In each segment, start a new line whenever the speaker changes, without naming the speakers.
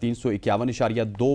351.2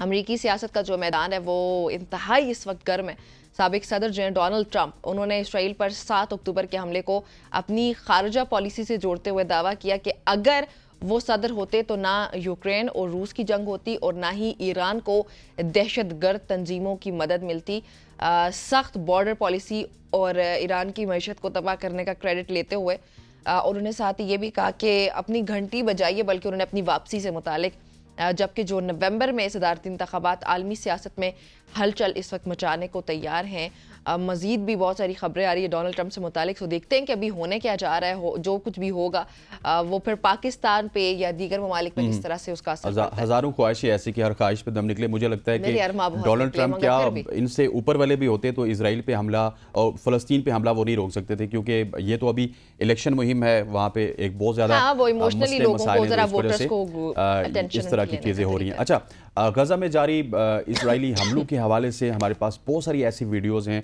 امریکی سیاست کا جو میدان ہے وہ انتہائی اس وقت گرم ہے. سابق صدر جنرل ڈونلڈ ٹرمپ انہوں نے اسرائیل پر 7 اکتوبر کے حملے کو اپنی خارجہ پالیسی سے جوڑتے ہوئے دعویٰ کیا کہ اگر وہ صدر ہوتے تو نہ یوکرین اور روس کی جنگ ہوتی اور نہ ہی ایران کو دہشت گرد تنظیموں کی مدد ملتی. سخت بارڈر پالیسی اور ایران کی معیشت کو تباہ کرنے کا کریڈٹ لیتے ہوئے انہوں نے ساتھ یہ بھی کہا کہ اپنی گھنٹی بجائیے بلکہ انہوں نے اپنی واپسی سے متعلق، جبکہ جو نومبر میں صدارتی انتخابات عالمی سیاست میں ہلچل اس وقت مچانے کو تیار ہیں. مزید بھی بہت ساری خبریں آ رہی ہے ڈونلڈ ٹرمپ سے متعلق، تو دیکھتے ہیں کہ ابھی ہونے کیا جا رہا ہے. جو کچھ بھی ہوگا وہ پھر پاکستان پہ یا دیگر ممالک میں کس طرح سے اس کا اثر پڑتا ہے.
ہزاروں خواہشیں ایسی کہ ہر خواہش پہ دم نکلے. مجھے لگتا ہے کہ ڈونلڈ ٹرمپ کیا ان سے اوپر والے بھی ہوتے تو اسرائیل پہ حملہ اور فلسطین پہ حملہ وہ نہیں روک سکتے تھے، کیونکہ یہ تو ابھی الیکشن مہم ہے، وہاں پہ ایک بہت زیادہ اس طرح کی چیزیں ہو رہی ہیں. اچھا، غزہ میں جاری اسرائیلی حملوں کے حوالے سے ہمارے پاس بہت ساری ایسی ویڈیوز ہیں،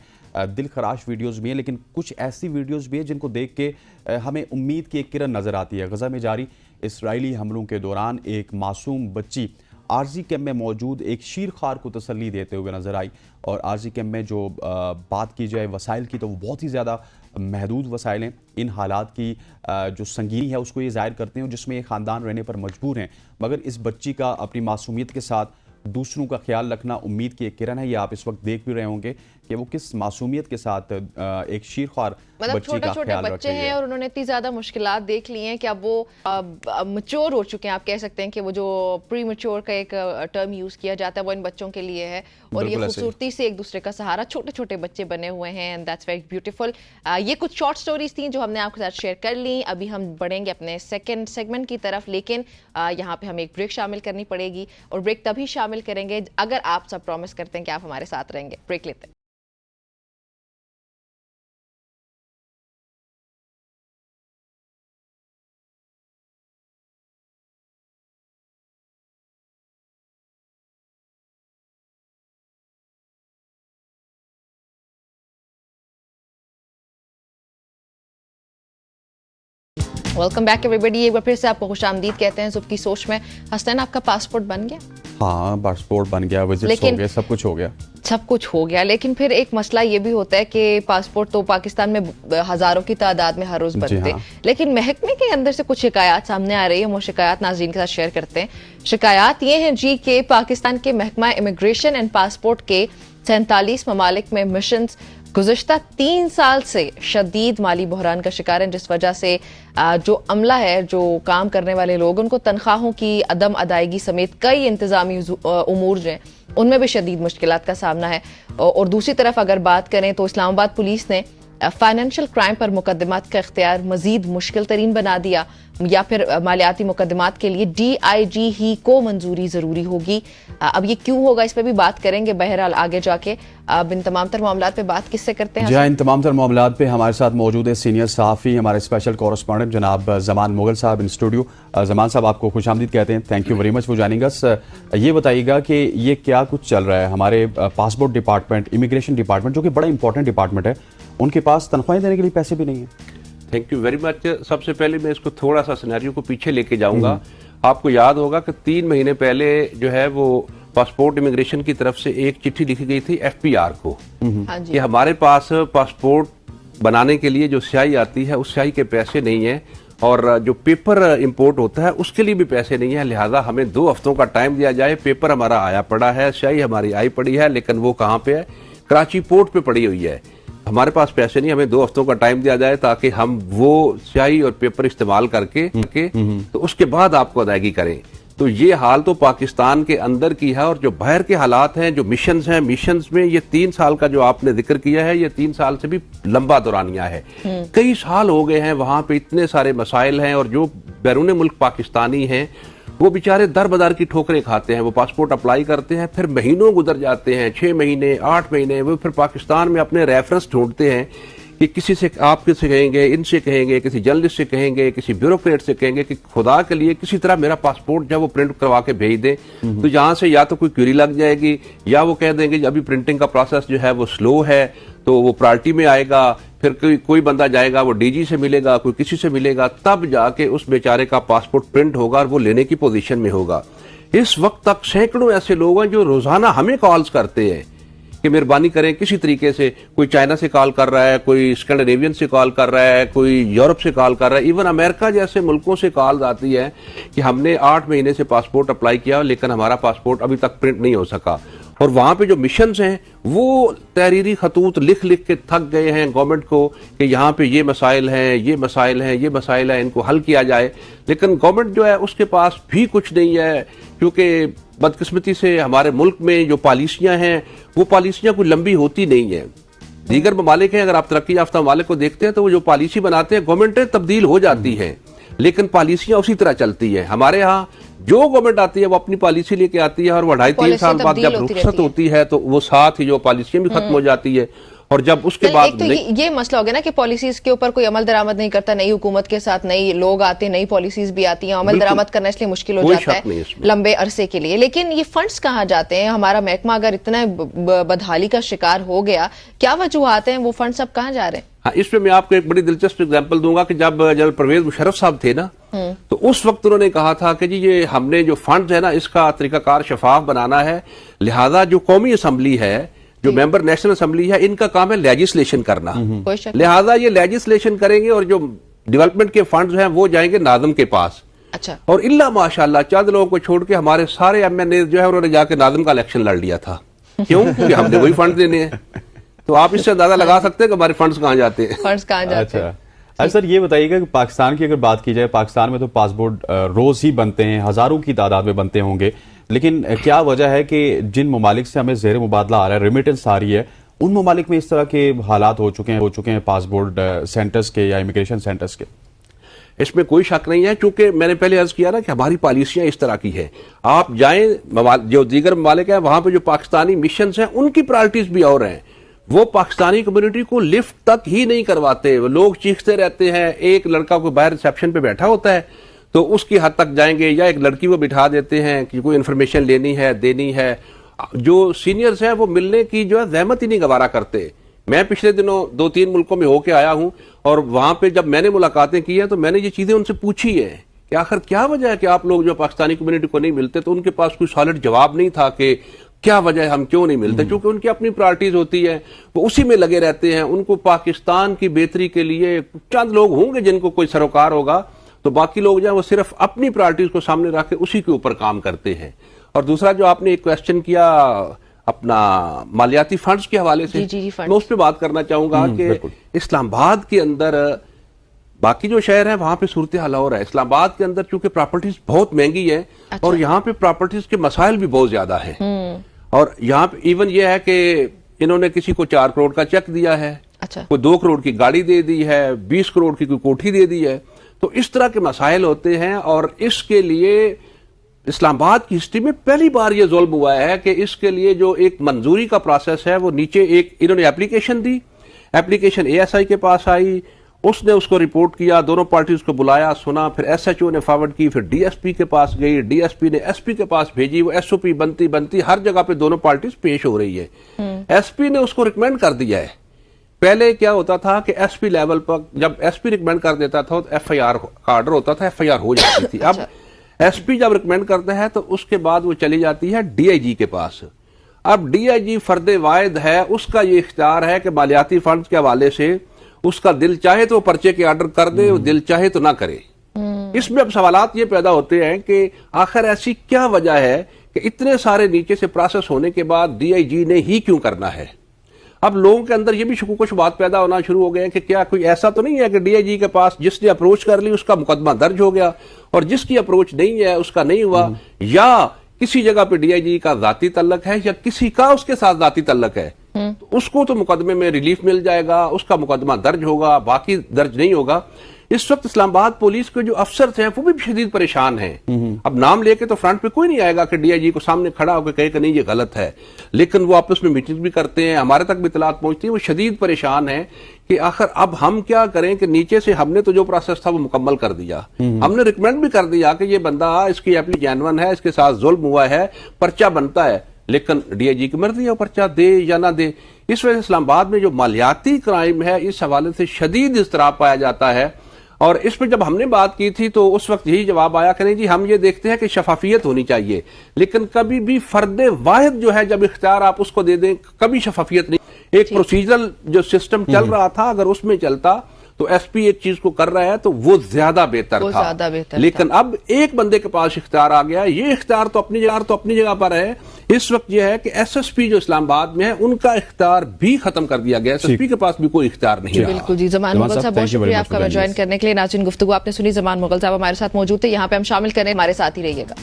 دل خراش ویڈیوز بھی ہیں، لیکن کچھ ایسی ویڈیوز بھی ہیں جن کو دیکھ کے ہمیں امید کی ایک کرن نظر آتی ہے. غزہ میں جاری اسرائیلی حملوں کے دوران ایک معصوم بچی عارضی کیمپ میں موجود ایک شیرخوار کو تسلی دیتے ہوئے نظر آئی. اور عارضی کیمپ میں جو بات کی جائے وسائل کی تو وہ بہت ہی زیادہ محدود وسائل ہیں. ان حالات کی جو سنگینی ہے اس کو یہ ظاہر کرتے ہیں جس میں یہ خاندان رہنے پر مجبور ہیں، مگر اس بچی کا اپنی معصومیت کے ساتھ دوسروں کا خیال رکھنا امید کی ایک کرن ہے. یہ آپ اس وقت دیکھ بھی رہے ہوں گے کہ وہ کس معصومیت کے ساتھ ایک شیرخوار بچی کا خیال رکھ
بچے ہیں اور انہوں نے اتنی زیادہ مشکلات دیکھ لی ہیں کہ اب وہ میچور ہو چکے ہیں. آپ کہہ سکتے ہیں کہ وہ جو پری میچور کا ایک ٹرم یوز کیا جاتا ہے وہ ان بچوں کے لیے ہے، اور یہ خوبصورتی سے ایک دوسرے کا سہارا، چھوٹے چھوٹے بچے بنے ہوئے ہیں. And that's very beautiful. یہ کچھ شارٹ سٹوریز تھیں جو ہم نے آپ کے ساتھ شیئر کر لیں. ابھی ہم بڑھیں گے اپنے سیکنڈ سیگمنٹ کی طرف، لیکن یہاں پہ ہمیں ایک بریک شامل کرنی پڑے گی، اور بریک تبھی شامل کریں گے اگر آپ سب پرومس کرتے ہیں کہ آپ ہمارے ساتھ رہیں گے. بریک لیتے ہیں. ویلکم بیک ایوری ایک بار پھر سے آپ کو خوش آمدید کہتے ہیں صبح کی سوچ میں. حسنین، آپ کا پاسپورٹ بن گیا؟
ہاں، پاسپورٹ بن گیا، وزٹس ہو گئے، سب کچھ ہو گیا.
سب کچھ ہو گیا، لیکن پھر ایک مسئلہ یہ بھی ہوتا ہے کہ پاسپورٹ تو پاکستان میں ہزاروں کی تعداد میں ہر روز بنتے، لیکن محکمے کے اندر سے کچھ شکایات سامنے آ رہی ہیں. وہ شکایات ناظرین کے ساتھ شیئر کرتے ہیں. شکایات یہ ہیں جی کہ پاکستان کے محکمہ امیگریشن اینڈ پاسپورٹ کے 47 ممالک میں مشنز گزشتہ 3 سال سے شدید مالی بحران کا شکار ہیں، جس وجہ سے جو عملہ ہے، جو کام کرنے والے لوگ، ان کو تنخواہوں کی عدم ادائیگی سمیت کئی انتظامی امور جو ہیں ان میں بھی شدید مشکلات کا سامنا ہے. اور دوسری طرف اگر بات کریں تو اسلام آباد پولیس نے فائنینشل کرائم پر مقدمات کا اختیار مزید مشکل ترین بنا دیا، یا پھر مالیاتی مقدمات کے لیے DIG ہی کو منظوری ضروری ہوگی. اب یہ کیوں ہوگا اس پہ بھی بات کریں گے بہرحال آگے جا کے. اب ان تمام تر معاملات پہ بات کس سے کرتے ہیں؟
جی ہاں، ان تمام تر معاملات پہ ہمارے ساتھ موجود ہے سینئر صحافی، ہمارے اسپیشل کورسپونڈنٹ جناب زمان مغل صاحب ان اسٹوڈیو. زمان صاحب، آپ کو خوش آمدید کہتے ہیں. Thank you very much for joining us. یہ بتائیے گا کہ یہ کیا کچھ چل رہا ہے ہمارے پاسپورٹ ڈپارٹمنٹ، امیگریشن ڈپارٹمنٹ، جو کہ بڑا امپورٹنٹ ڈپارٹمنٹ ہے، ان کے پاس تنخواہیں دینے کے لیے پیسے بھی نہیں ہیں.
Thank you very much. سب سے پہلے میں اس کو تھوڑا سا سینیریو کو پیچھے لے کے جاؤں گا. آپ کو یاد ہوگا کہ 3 مہینے پہلے جو ہے وہ پاسپورٹ امیگریشن کی طرف سے ایک چٹھی لکھی گئی تھی FPR کو کہ ہمارے پاس پاسپورٹ بنانے کے لیے جو سیاہی آتی ہے اس سیاہی کے پیسے نہیں ہیں، اور جو پیپر امپورٹ ہوتا ہے اس کے لیے بھی پیسے نہیں ہیں، لہٰذا ہمیں 2 ہفتوں کا ٹائم دیا جائے. پیپر ہمارا آیا پڑا ہے، سیاہی ہماری آئی پڑی ہے، لیکن وہ کہاں پہ ہے؟ کراچی پورٹ پہ پڑی ہوئی ہے. ہمارے پاس پیسے نہیں، ہمیں 2 ہفتوں کا ٹائم دیا جائے تاکہ ہم وہ سیاہی اور پیپر استعمال کر کے تو اس کے بعد آپ کو ادائیگی کریں. تو یہ حال تو پاکستان کے اندر کی ہے، اور جو باہر کے حالات ہیں، جو مشنز ہیں، مشنز میں یہ 3 سال کا جو آپ نے ذکر کیا ہے، یہ 3 سال سے بھی لمبا دورانیہ ہے. کئی سال ہو گئے ہیں، وہاں پہ اتنے سارے مسائل ہیں، اور جو بیرون ملک پاکستانی ہیں وہ بیچارے در بدر کی ٹھوکریں کھاتے ہیں. وہ پاسپورٹ اپلائی کرتے ہیں، پھر مہینوں گزر جاتے ہیں، 6 مہینے 8 مہینے، وہ پھر پاکستان میں اپنے ریفرنس ڈھونڈتے ہیں کہ کسی سے آپ کس سے کہیں گے، ان سے کہیں گے، کسی جرنلسٹ سے کہیں گے، کسی بیوروکریٹ سے کہیں گے کہ خدا کے لیے کسی طرح میرا پاسپورٹ جب وہ پرنٹ کروا کے بھیج دیں. تو یہاں سے یا تو کوئی کیوری لگ جائے گی، یا وہ کہہ دیں گے ابھی پرنٹنگ کا پروسیس جو ہے وہ سلو ہے، تو وہ پرائرٹی میں آئے گا. پھر کوئی بندہ جائے گا، وہ DG سے ملے گا، کوئی کسی سے ملے گا، تب جا کے اس بیچارے کا پاسپورٹ پرنٹ ہوگا اور وہ لینے کی پوزیشن میں ہوگا. اس وقت تک سینکڑوں ایسے لوگ ہیں جو روزانہ ہمیں کالز کرتے ہیں کہ مہربانی کریں کسی طریقے سے. کوئی چائنا سے کال کر رہا ہے, کوئی اسکینڈینیوین سے کال کر رہا ہے, کوئی یورپ سے کال کر رہا ہے, ایون امریکہ جیسے ملکوں سے کالز آتی ہے کہ ہم نے 8 مہینے سے پاسپورٹ اپلائی کیا لیکن ہمارا پاسپورٹ ابھی تک پرنٹ نہیں ہو سکا. اور وہاں پہ جو مشنز ہیں وہ تحریری خطوط لکھ کے تھک گئے ہیں گورنمنٹ کو کہ یہاں پہ یہ مسائل ہیں, یہ مسائل ہیں, یہ مسائل ہیں, ان کو حل کیا جائے. لیکن گورنمنٹ جو ہے اس کے پاس بھی کچھ نہیں ہے, کیونکہ بدقسمتی سے ہمارے ملک میں جو پالیسیاں ہیں وہ پالیسیاں کوئی لمبی ہوتی نہیں ہیں. دیگر ممالک ہیں, اگر آپ ترقی یافتہ ممالک کو دیکھتے ہیں تو وہ جو پالیسی بناتے ہیں گورنمنٹیں تبدیل ہو جاتی ہیں لیکن پالیسیاں اسی طرح چلتی ہیں. ہمارے ہاں جو گورنمنٹ آتی ہے وہ اپنی پالیسی لے کے آتی ہے اور وہ 2.5-3 سال بعد جب رخصت ہوتی ہے تو وہ ساتھ ہی جو پالیسیاں بھی ختم ہو جاتی ہے. اور جب اس کے بعد
تو یہ مسئلہ ہو گیا نا کہ پالیسیز کے اوپر کوئی عمل درآمد نہیں کرتا, نئی حکومت کے ساتھ نئی لوگ آتے ہیں, نئی پالیسیز بھی آتی ہیں, عمل درآمد کرنا اس لیے مشکل ہو جاتا ہے لمبے عرصے کے لیے. لیکن یہ فنڈز کہاں جاتے ہیں؟ ہمارا محکمہ اگر اتنا بدحالی کا شکار ہو گیا, کیا وجوہات ہیں, وہ فنڈز اب کہاں جا رہے ہیں؟
ہاں, اس پہ میں آپ کو ایک بڑی دلچسپ اگزامپل دوں گا کہ جب جنرل پرویز مشرف صاحب تھے نا تو اس وقت انہوں نے کہا تھا کہ جی یہ ہم نے جو فنڈز ہے نا اس کا طریقہ کار شفاف بنانا ہے, لہذا جو قومی اسمبلی ہے, جو ممبر نیشنل اسمبلی ہے, ان کا کام ہے لیجسلیشن کرنا, لہذا یہ لیجسلیشن کریں گے اور جو ڈیولپمنٹ کے فنڈز ہیں وہ جائیں گے ناظم کے پاس.
اچھا.
اور اللہ ماشاءاللہ چند لوگوں کو چھوڑ کے ہمارے سارے ایم این اے جو ہے انہوں نے جا کے ناظم کا الیکشن لڑ لیا تھا. کیوں؟ کہ ہم نے وہی فنڈ دینے ہیں. تو آپ اس سے اندازہ لگا سکتے ہیں کہ ہمارے فنڈز کہاں جاتے ہیں.
فنڈز کہاں جاتے ہیں.
اچھا سر, یہ بتائیے گا کہ پاکستان کی اگر بات کی جائے, پاکستان میں تو پاسپورٹ روز ہی بنتے ہیں, ہزاروں کی تعداد میں بنتے ہوں گے, لیکن کیا وجہ ہے کہ جن ممالک سے ہمیں زیر مبادلہ آ رہا ہے, ریمیٹنس آ رہی ہے, ان ممالک میں اس طرح کے حالات ہو چکے ہیں پاسپورٹ سینٹرز کے یا امیگریشن سینٹرز کے؟
اس میں کوئی شک نہیں ہے, چونکہ میں نے پہلے عرض کیا نا کہ ہماری پالیسیاں اس طرح کی ہیں. آپ جائیں جو دیگر ممالک ہیں وہاں پہ جو پاکستانی مشنز ہیں ان کی پرائرٹیز بھی اور ہیں. وہ پاکستانی کمیونٹی کو لفٹ تک ہی نہیں کرواتے, وہ لوگ چیختے رہتے ہیں. ایک لڑکا کوئی باہر ریسیپشن پہ بیٹھا ہوتا ہے تو اس کی حد تک جائیں گے, یا ایک لڑکی وہ بٹھا دیتے ہیں کہ کوئی انفارمیشن لینی ہے, دینی ہے. جو سینئرز ہیں وہ ملنے کی جو ہے زحمت ہی نہیں گوارا کرتے. میں پچھلے دنوں 2-3 ملکوں میں ہو کے آیا ہوں اور وہاں پہ جب میں نے ملاقاتیں کی ہیں تو میں نے یہ چیزیں ان سے پوچھی ہیں کہ آخر کیا وجہ ہے کہ آپ لوگ جو پاکستانی کمیونٹی کو نہیں ملتے. تو ان کے پاس کوئی سالڈ جواب نہیں تھا کہ کیا وجہ ہے ہم کیوں نہیں ملتے, کیونکہ ان کی اپنی پرائرٹیز ہوتی ہے, وہ اسی میں لگے رہتے ہیں. ان کو پاکستان کی بہتری کے لیے چند لوگ ہوں گے جن کو کوئی سروکار ہوگا, تو باقی لوگ جو ہیں وہ صرف اپنی پرائرٹیز کو سامنے رکھ کے اسی کے اوپر کام کرتے ہیں. اور دوسرا جو آپ نے ایک کویسچن کیا اپنا مالیاتی فنڈز کے حوالے سے, میں اس پہ بات کرنا چاہوں گا کہ اسلام آباد کے اندر, باقی جو شہر ہیں وہاں پہ صورتحال اور ہے, اسلام آباد کے اندر چونکہ پراپرٹیز بہت مہنگی ہے اور یہاں پہ پراپرٹیز کے مسائل بھی بہت زیادہ ہیں. اور یہاں پہ ایون یہ ہے کہ انہوں نے کسی کو 4 کروڑ کا چیک دیا ہے, کوئی 2 کروڑ کی گاڑی دے دی ہے, 20 کروڑ کی کوئی کوٹھی دے دی ہے. تو اس طرح کے مسائل ہوتے ہیں اور اس کے لیے اسلام آباد کی ہسٹری میں پہلی بار یہ ظلم ہوا ہے کہ اس کے لیے جو ایک منظوری کا پروسیس ہے وہ نیچے ایک انہوں نے اپلیکیشن دی, اپلیکیشن ASI کے پاس آئی, اس نے اس کو رپورٹ کیا, دونوں پارٹیز کو بلایا, سنا, پھر SHO نے فارورڈ کی, پھر DSP کے پاس گئی, DSP نے SP کے پاس بھیجی, وہ SOP بنتی ہر جگہ پہ دونوں پارٹیز پیش ہو رہی ہے. SP نے اس کو ریکمینڈ کر دیا ہے. پہلے کیا ہوتا تھا کہ SP لیول پر جب SP ریکمینڈ کر دیتا تھا تو FIR کا آرڈر ہوتا تھا, FIR ہو جاتی تھی. اب SP جب ریکمینڈ کرتا ہے تو اس کے بعد وہ چلی جاتی ہے DIG کے پاس. اب DIG فرد واحد ہے, اس کا یہ اختیار ہے کہ مالیاتی فنڈز کے حوالے سے اس کا دل چاہے تو پرچے کے آرڈر کر دے, وہ دل چاہے تو نہ کرے. اس میں اب سوالات یہ پیدا ہوتے ہیں کہ آخر ایسی کیا وجہ ہے کہ اتنے سارے نیچے سے پروسیس ہونے کے بعد DIG نے ہی کیوں کرنا ہے. اب لوگوں کے اندر یہ بھی شکوک و شبہات پیدا ہونا شروع ہو گئے ہیں کہ کیا کوئی ایسا تو نہیں ہے کہ DIG کے پاس جس نے اپروچ کر لی اس کا مقدمہ درج ہو گیا اور جس کی اپروچ نہیں ہے اس کا نہیں ہوا, یا کسی جگہ پہ DIG کا ذاتی تعلق ہے یا کسی کا اس کے ساتھ ذاتی تعلق ہے, تو اس کو تو مقدمے میں ریلیف مل جائے گا, اس کا مقدمہ درج ہوگا, باقی درج نہیں ہوگا. اس وقت اسلام آباد پولیس کے جو افسر ہیں وہ بھی شدید پریشان ہیں. اب نام لے کے تو فرنٹ پہ کوئی نہیں آئے گا کہ DIG کو سامنے کھڑا ہو کے کہے کہ نہیں یہ غلط ہے, لیکن وہ آپس میں میٹنگ بھی کرتے ہیں, ہمارے تک بھی اطلاعات پہنچتی ہیں, وہ شدید پریشان ہیں کہ آخر اب ہم کیا کریں کہ نیچے سے ہم نے تو جو پروسیس تھا وہ مکمل کر دیا, ہم نے ریکمینڈ بھی کر دیا کہ یہ بندہ اس کی ایپلی جینون ہے, اس کے ساتھ ظلم ہوا ہے, پرچہ بنتا ہے, لیکن DIG کی مرضی ہے وہ پرچہ دے یا نہ دے. اس وجہ سے اسلام آباد میں جو مالیاتی کرائم ہے اس حوالے سے شدید اضطراب پایا جاتا ہے. اور اس پہ جب ہم نے بات کی تھی تو اس وقت یہی جواب آیا کہ نہیں جی ہم یہ دیکھتے ہیں کہ شفافیت ہونی چاہیے، لیکن کبھی بھی فرد واحد جو ہے جب اختیار آپ اس کو دے دیں کبھی شفافیت نہیں. ایک پروسیجرل جو سسٹم چل رہا تھا اگر اس میں چلتا تو ایس پی ایک چیز کو کر رہا ہے تو وہ زیادہ بہتر تھا. لیکن اب ایک بندے کے پاس اختیار آ گیا. یہ اختیار تو اپنی جگہ پر ہے. اس وقت یہ ہے کہ ایس ایس پی جو اسلام آباد میں ہے ان کا اختیار بھی ختم کر دیا گیا. ایس ایس پی کے پاس بھی کوئی اختیار نہیں رہا.
بالکل جی. زمان مغل صاحب بہت شکریہ آپ کا جوائن کرنے کے لیے. ناظرین گفتگو آپ نے سنی. زمان مغل صاحب ہمارے ساتھ موجود تھے. یہاں پہ ہم شامل کریں, ہمارے ساتھ ہی رہیے گا.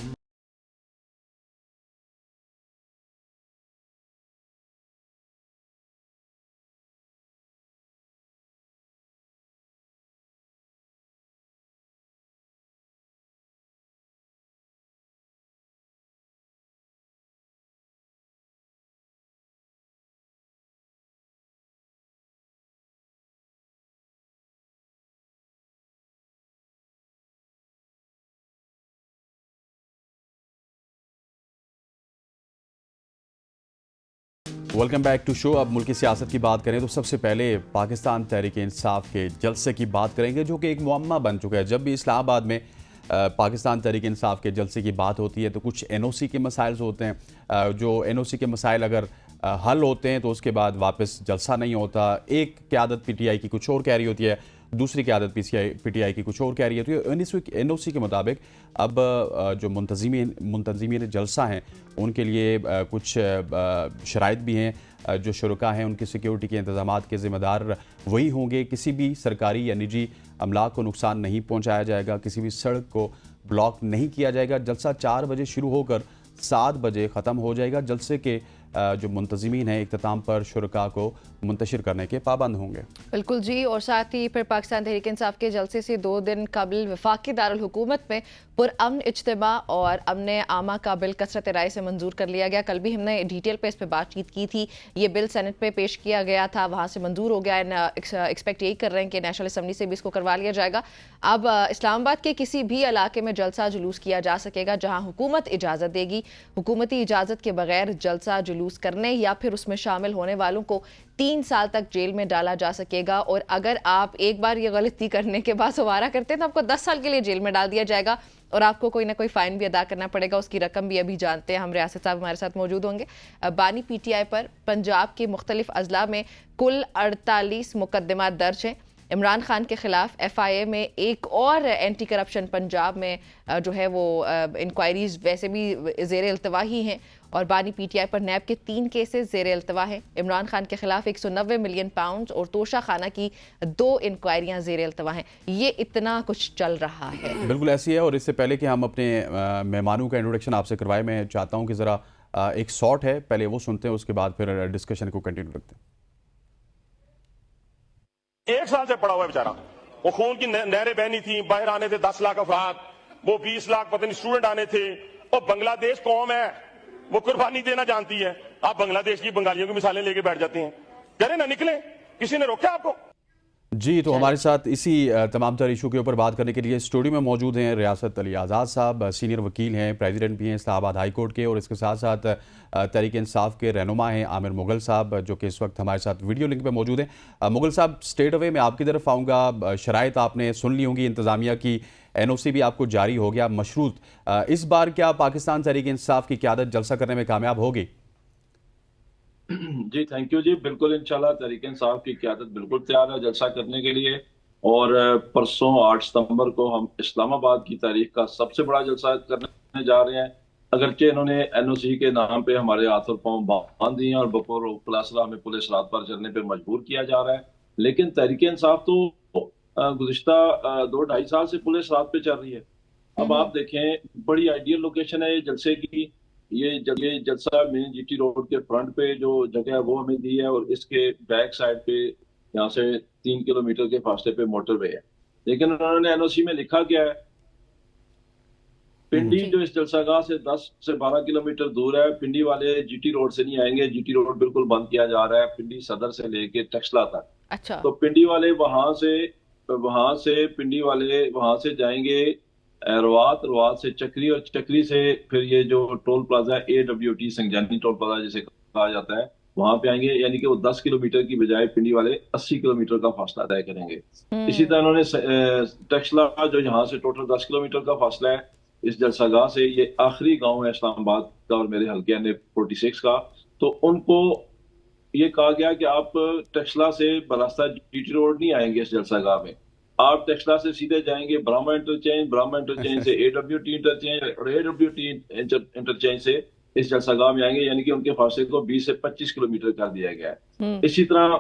Welcome back to show. اب ملکی سیاست کی بات کریں تو سب سے پہلے پاکستان تحریک انصاف کے جلسے کی بات کریں گے جو کہ ایک معمہ بن چکا ہے. جب بھی اسلام آباد میں پاکستان تحریک انصاف کے جلسے کی بات ہوتی ہے تو کچھ این او سی کے مسائل ہوتے ہیں. جو این او سی کے مسائل اگر حل ہوتے ہیں تو اس کے بعد واپس جلسہ نہیں ہوتا. ایک قیادت پی ٹی آئی کی کچھ اور کہہ رہی ہوتی ہے, دوسری قیادت پی ٹی آئی کی کچھ اور کہہ رہی ہوتی ہے. این او سی کے مطابق اب جو منتظمین جلسہ ہیں ان کے لیے کچھ شرائط بھی ہیں. جو شرکاء ہیں ان کی سیکیورٹی کے انتظامات کے ذمہ دار وہی ہوں گے. کسی بھی سرکاری یا نجی املاک کو نقصان نہیں پہنچایا جائے گا. کسی بھی سڑک کو بلاک نہیں کیا جائے گا. جلسہ 4 بجے شروع ہو کر 7 بجے ختم ہو جائے گا. جلسے کے جو منتظمین ہیں اختتام پر شرکاء کو منتشر کرنے کے پابند ہوں گے.
بالکل جی. اور ساتھ ہی پھر پاکستان تحریک انصاف کے جلسے سے 2 دن قبل وفاقی دارالحکومت میں پرامن اجتماع اور امن عامہ کا بل کثرت رائے سے منظور کر لیا گیا. کل بھی ہم نے ڈیٹیل پہ اس پہ بات چیت کی تھی. یہ بل سینٹ میں پیش کیا گیا تھا, وہاں سے منظور ہو گیا. ایکسپیکٹ یہی کر رہے ہیں کہ نیشنل اسمبلی سے بھی اس کو کروا لیا جائے گا. اب اسلام آباد کے کسی بھی علاقے میں جلسہ جلوس کیا جا سکے گا جہاں حکومت اجازت دے گی. حکومتی اجازت کے بغیر جلسہ جلوس کرنے یا پھر اس میں شامل ہونے والوں کو 3 سال تک جیل میں ڈالا جا سکے گا. اور اگر آپ ایک بار یہ غلطی کرنے کے بعد دوبارہ کرتے ہیں تو آپ کو 10 سال کے لیے جیل میں ڈال دیا جائے گا اور آپ کو کوئی نہ کوئی فائن بھی ادا کرنا پڑے گا. اس کی رقم بھی ابھی جانتے ہیں. ہم ریاست صاحب ہمارے ساتھ موجود ہوں گے. بانی پی ٹی آئی پر پنجاب کے مختلف اضلاع میں کل 48 مقدمات درج ہیں. عمران خان کے خلاف ایف آئی اے میں ایک اور اینٹی کرپشن پنجاب میں جو ہے وہ انکوائریز ویسے بھی زیر التوا ہی ہیں. اور بانی P T I per NAB کے 3 کیسز زیر التوا ہیں. عمران خان کے خلاف 190 ملین پاؤنڈ اور توشہ خانہ کی 2 انکوائریاں زیر التوا ہیں. یہ اتنا کچھ چل رہا ہے.
بالکل ایسی ہے. اور اس سے پہلے کہ ہم اپنے مہمانوں کا انٹروڈکشن آپ سے کروائے, میں چاہتا ہوں کہ ذرا ایک شارٹ ہے پہلے وہ سنتے ہیں, اس کے بعد پھر ڈسکشن کو کنٹینیو رکھتے ہیں.
1 سال سے پڑا ہوا ہے بیچارہ. وہ خون کی نہریں بہنی تھیں, باہر آنے تھے 10 لاکھ افراد, وہ 20 لاکھ پتہ نہیں اسٹوڈنٹ آنے تھے. اور بنگلہ دیش قوم ہے وہ قربانی دینا جانتی ہے. آپ بنگلہ دیش کی بنگالیوں کی مثالیں لے کے بیٹھ جاتے ہیں. کریں نہ نکلیں, کسی نے روکا آپ کو؟
جی تو ہمارے ساتھ اسی تمام تر ایشو کے اوپر بات کرنے کے لیے اسٹوڈیو میں موجود ہیں ریاست علی آزاد صاحب, سینئر وکیل ہیں, پریزیڈنٹ بھی ہیں اسلام آباد ہائی کورٹ کے, اور اس کے ساتھ ساتھ تحریک انصاف کے رہنما ہیں عامر مغل صاحب جو کہ اس وقت ہمارے ساتھ ویڈیو لنک پہ موجود ہیں. مغل صاحب اسٹریٹ اوے میں آپ کی طرف آؤں گا. شرائط آپ نے سن لی ہوں گی انتظامیہ کی, این او سی بھی آپ کو جاری ہو گیا مشروط. اس بار کیا پاکستان تحریک انصاف کی قیادت جلسہ کرنے میں کامیاب ہوگی؟
جی تھینک یو جی. بالکل انشاءاللہ تحریک انصاف کی قیادت بالکل تیار ہے جلسہ کرنے کے لیے. اور پرسوں 8 ستمبر کو ہم اسلام آباد کی تاریخ کا سب سے بڑا جلسہ کرنے جا رہے ہیں. اگرچہ انہوں نے این او سی کے نام پہ ہمارے ہاتھ اور پاؤں باندھ دیے ہیں اور بطور فلاصلہ ہمیں پولیس رات پر چلنے پہ مجبور کیا جا رہا ہے. لیکن تحریک انصاف تو گزشتہ 2-2.5 سال سے پولیس رات پہ چل رہی ہے. اب آپ دیکھیں بڑی آئیڈیل لوکیشن ہے یہ جلسے کی. یہ جلسہ مین جی ٹی روڈ کے فرنٹ پہ جو جگہ ہے وہ ہمیں دی ہے, اور اس کے بیک سائڈ پہ یہاں سے 3 کلومیٹر کے فاصلے پہ موٹر وے ہے. لیکن انہوں نے این او سی میں لکھا گیا ہے پنڈی جو اس جلسہ گاہ سے 10 سے 12 کلومیٹر دور ہے. پنڈی والے جی ٹی روڈ سے نہیں آئیں گے. جی ٹی روڈ بالکل بند کیا جا رہا ہے پنڈی صدر سے لے کے ٹیکسلا تک.
اچھا.
تو پنڈی والے وہاں سے پنڈی والے وہاں سے جائیں گے روات سے چکری, اور چکری سے پھر یہ جو toll plaza A W T Sangjani toll plaza جسے کہا جاتا ہے وہاں پہ آئیں گے، یعنی کہ وہ 10 کلومیٹر کی بجائے پنڈی والے 80 کلومیٹر کا فاصلہ طے کریں گے. اسی طرح انہوں نے ٹیکسلا جو یہاں سے ٹوٹل 10 کلومیٹر کا فاصلہ ہے اس جلسہ گاہ سے، یہ آخری گاؤں ہے اسلام آباد کا اور میرے حلقے نے 46 کا. تو ان کو یہ کہا گیا کہ آپ ٹیکسلا سے براستہ جی ٹی روڈ نہیں آئیں گے اس جلسہ گاہ میں، آپ ٹیکسلا سے سیدھے جائیں گے براہما انٹرچینج، براہما انٹرچینج سے اے ڈبلیو ٹی انٹرچینج اور اے ڈبلیو ٹی انٹرچینج سے اس جلسہ گاہ میں آئیں گے، یعنی کہ ان کے فاصلے کو 20 سے 25 کلومیٹر کر دیا گیا ہے. اسی طرح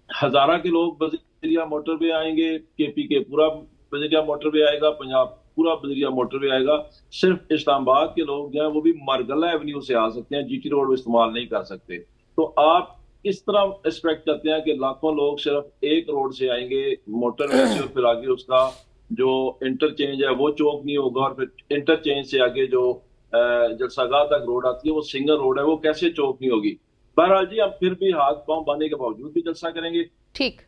ہزارہ کے لوگ بذریعہ موٹر وے آئیں گے، کے پی کے پورا بذریعہ موٹر وے آئے گا، پنجاب پورا بذریعہ موٹر وے آئے گا. صرف اسلام آباد کے لوگ جو ہیں وہ بھی مارگلہ ایونیو سے آ سکتے ہیں، جی ٹی روڈ استعمال نہیں کر سکتے. تو آپ اس طرح ایکسپیکٹ کرتے ہیں کہ لاکھوں لوگ صرف ایک روڈ سے آئیں گے موٹر وے سے، اور پھر آگے اس کا جو انٹرچینج ہے وہ چوک نہیں ہوگا، اور پھر انٹرچینج سے آگے جو جلسہ گاہ تک روڈ آتی ہے وہ سنگل روڈ ہے، وہ کیسے چوک نہیں ہوگی. بہرحال جی ہم پھر بھی ہاتھ پاؤں باندھنے کے باوجود بھی جلسہ کریں گے.
ٹھیک.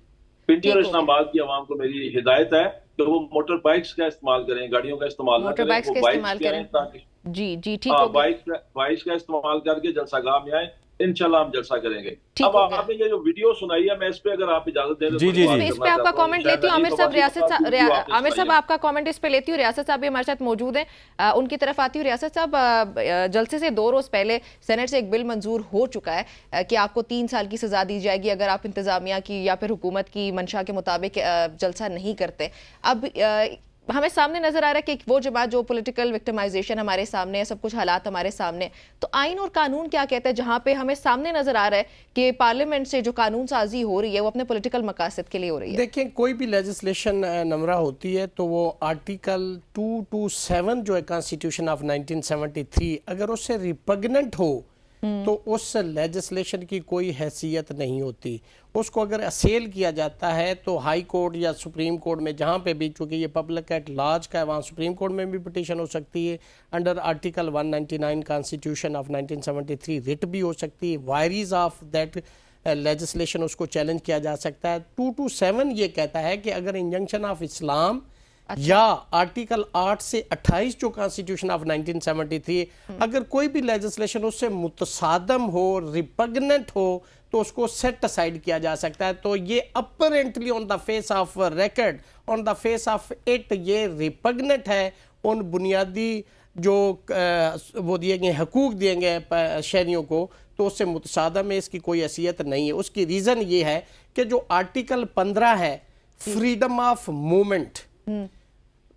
پنڈی اور اسلام آباد کی عوام کو میری ہدایت ہے کہ وہ موٹر بائکس کا استعمال کریں، گاڑیوں کا استعمال نہ کریں، وہ بائکس کریں تاکہ
جی ٹھیک ہو گیا.
بائکس کا استعمال کر کے جلسہ گاہ میں آئیں، انشاءاللہ ہم جلسہ کریں گے. اب آپ نے یہ جو ویڈیو سنائی ہے، میں اس پہ اگر آپ اجازت دیں
جی
اس پہ آپ کا کامنٹ لیتی ہوں. عامر صاحب آپ کا کامنٹ اس پہ لیتی ہوں. ریاست صاحب بھی ہمارے ساتھ موجود ہیں، ان کی طرف آتی ہوں. ریاست صاحب، جلسے سے 2 روز پہلے سینٹ سے ایک بل منظور ہو چکا ہے کہ آپ کو 3 سال کی سزا دی جائے گی اگر آپ انتظامیہ کی یا پھر حکومت کی منشا کے مطابق جلسہ نہیں کرتے. اب ہمیں سامنے نظر آ رہا ہے کہ وہ جماعت جو پولیٹیکل وکٹمائزیشن ہمارے سامنے ہے، سب کچھ حالات ہمارے سامنے، تو آئین اور قانون کیا کہتا ہے جہاں پہ ہمیں سامنے نظر آ رہا ہے کہ پارلیمنٹ سے جو قانون سازی ہو رہی ہے وہ اپنے پولیٹیکل مقاصد کے لیے ہو رہی ہے؟
دیکھیں، کوئی بھی لیجسلیشن نمرہ ہوتی ہے تو وہ آرٹیکل 227 جو ہے کانسٹیٹیوشن آف 1973 اگر اس سے ریپگننٹ ہو تو اس لیجسلیشن کی کوئی حیثیت نہیں ہوتی. اس کو اگر اسیل کیا جاتا ہے تو ہائی کورٹ یا سپریم کورٹ میں جہاں پہ بھی، چونکہ یہ پبلک ایٹ لارج کا ہے، وہاں سپریم کورٹ میں بھی پٹیشن ہو سکتی ہے. Under article 199 constitution of 1973 rate بھی ہو سکتی ہے. وائریز آف دیٹ لیجسلیشن اس کو چیلنج کیا جا سکتا ہے. 227 یہ کہتا ہے کہ اگر انجنکشن آف اسلام یا آرٹیکل 8 سے 28 جو کانسٹیٹیوشن آف 1973 اگر کوئی بھی لیجسلیشن اس سے متصادم ہو، ریپگننٹ ہو، تو اس کو سیٹ اسائیڈ کیا جا سکتا ہے. تو یہ apparently on the face of record, on the face of it, یہ ریپگننٹ ہے ان بنیادی جو وہ دیے گئے حقوق دیے گئے شہریوں کو، تو اس سے متصادم ہے، اس کی کوئی حیثیت نہیں ہے. اس کی ریزن یہ ہے کہ جو آرٹیکل 15 ہے فریڈم آف موومنٹ،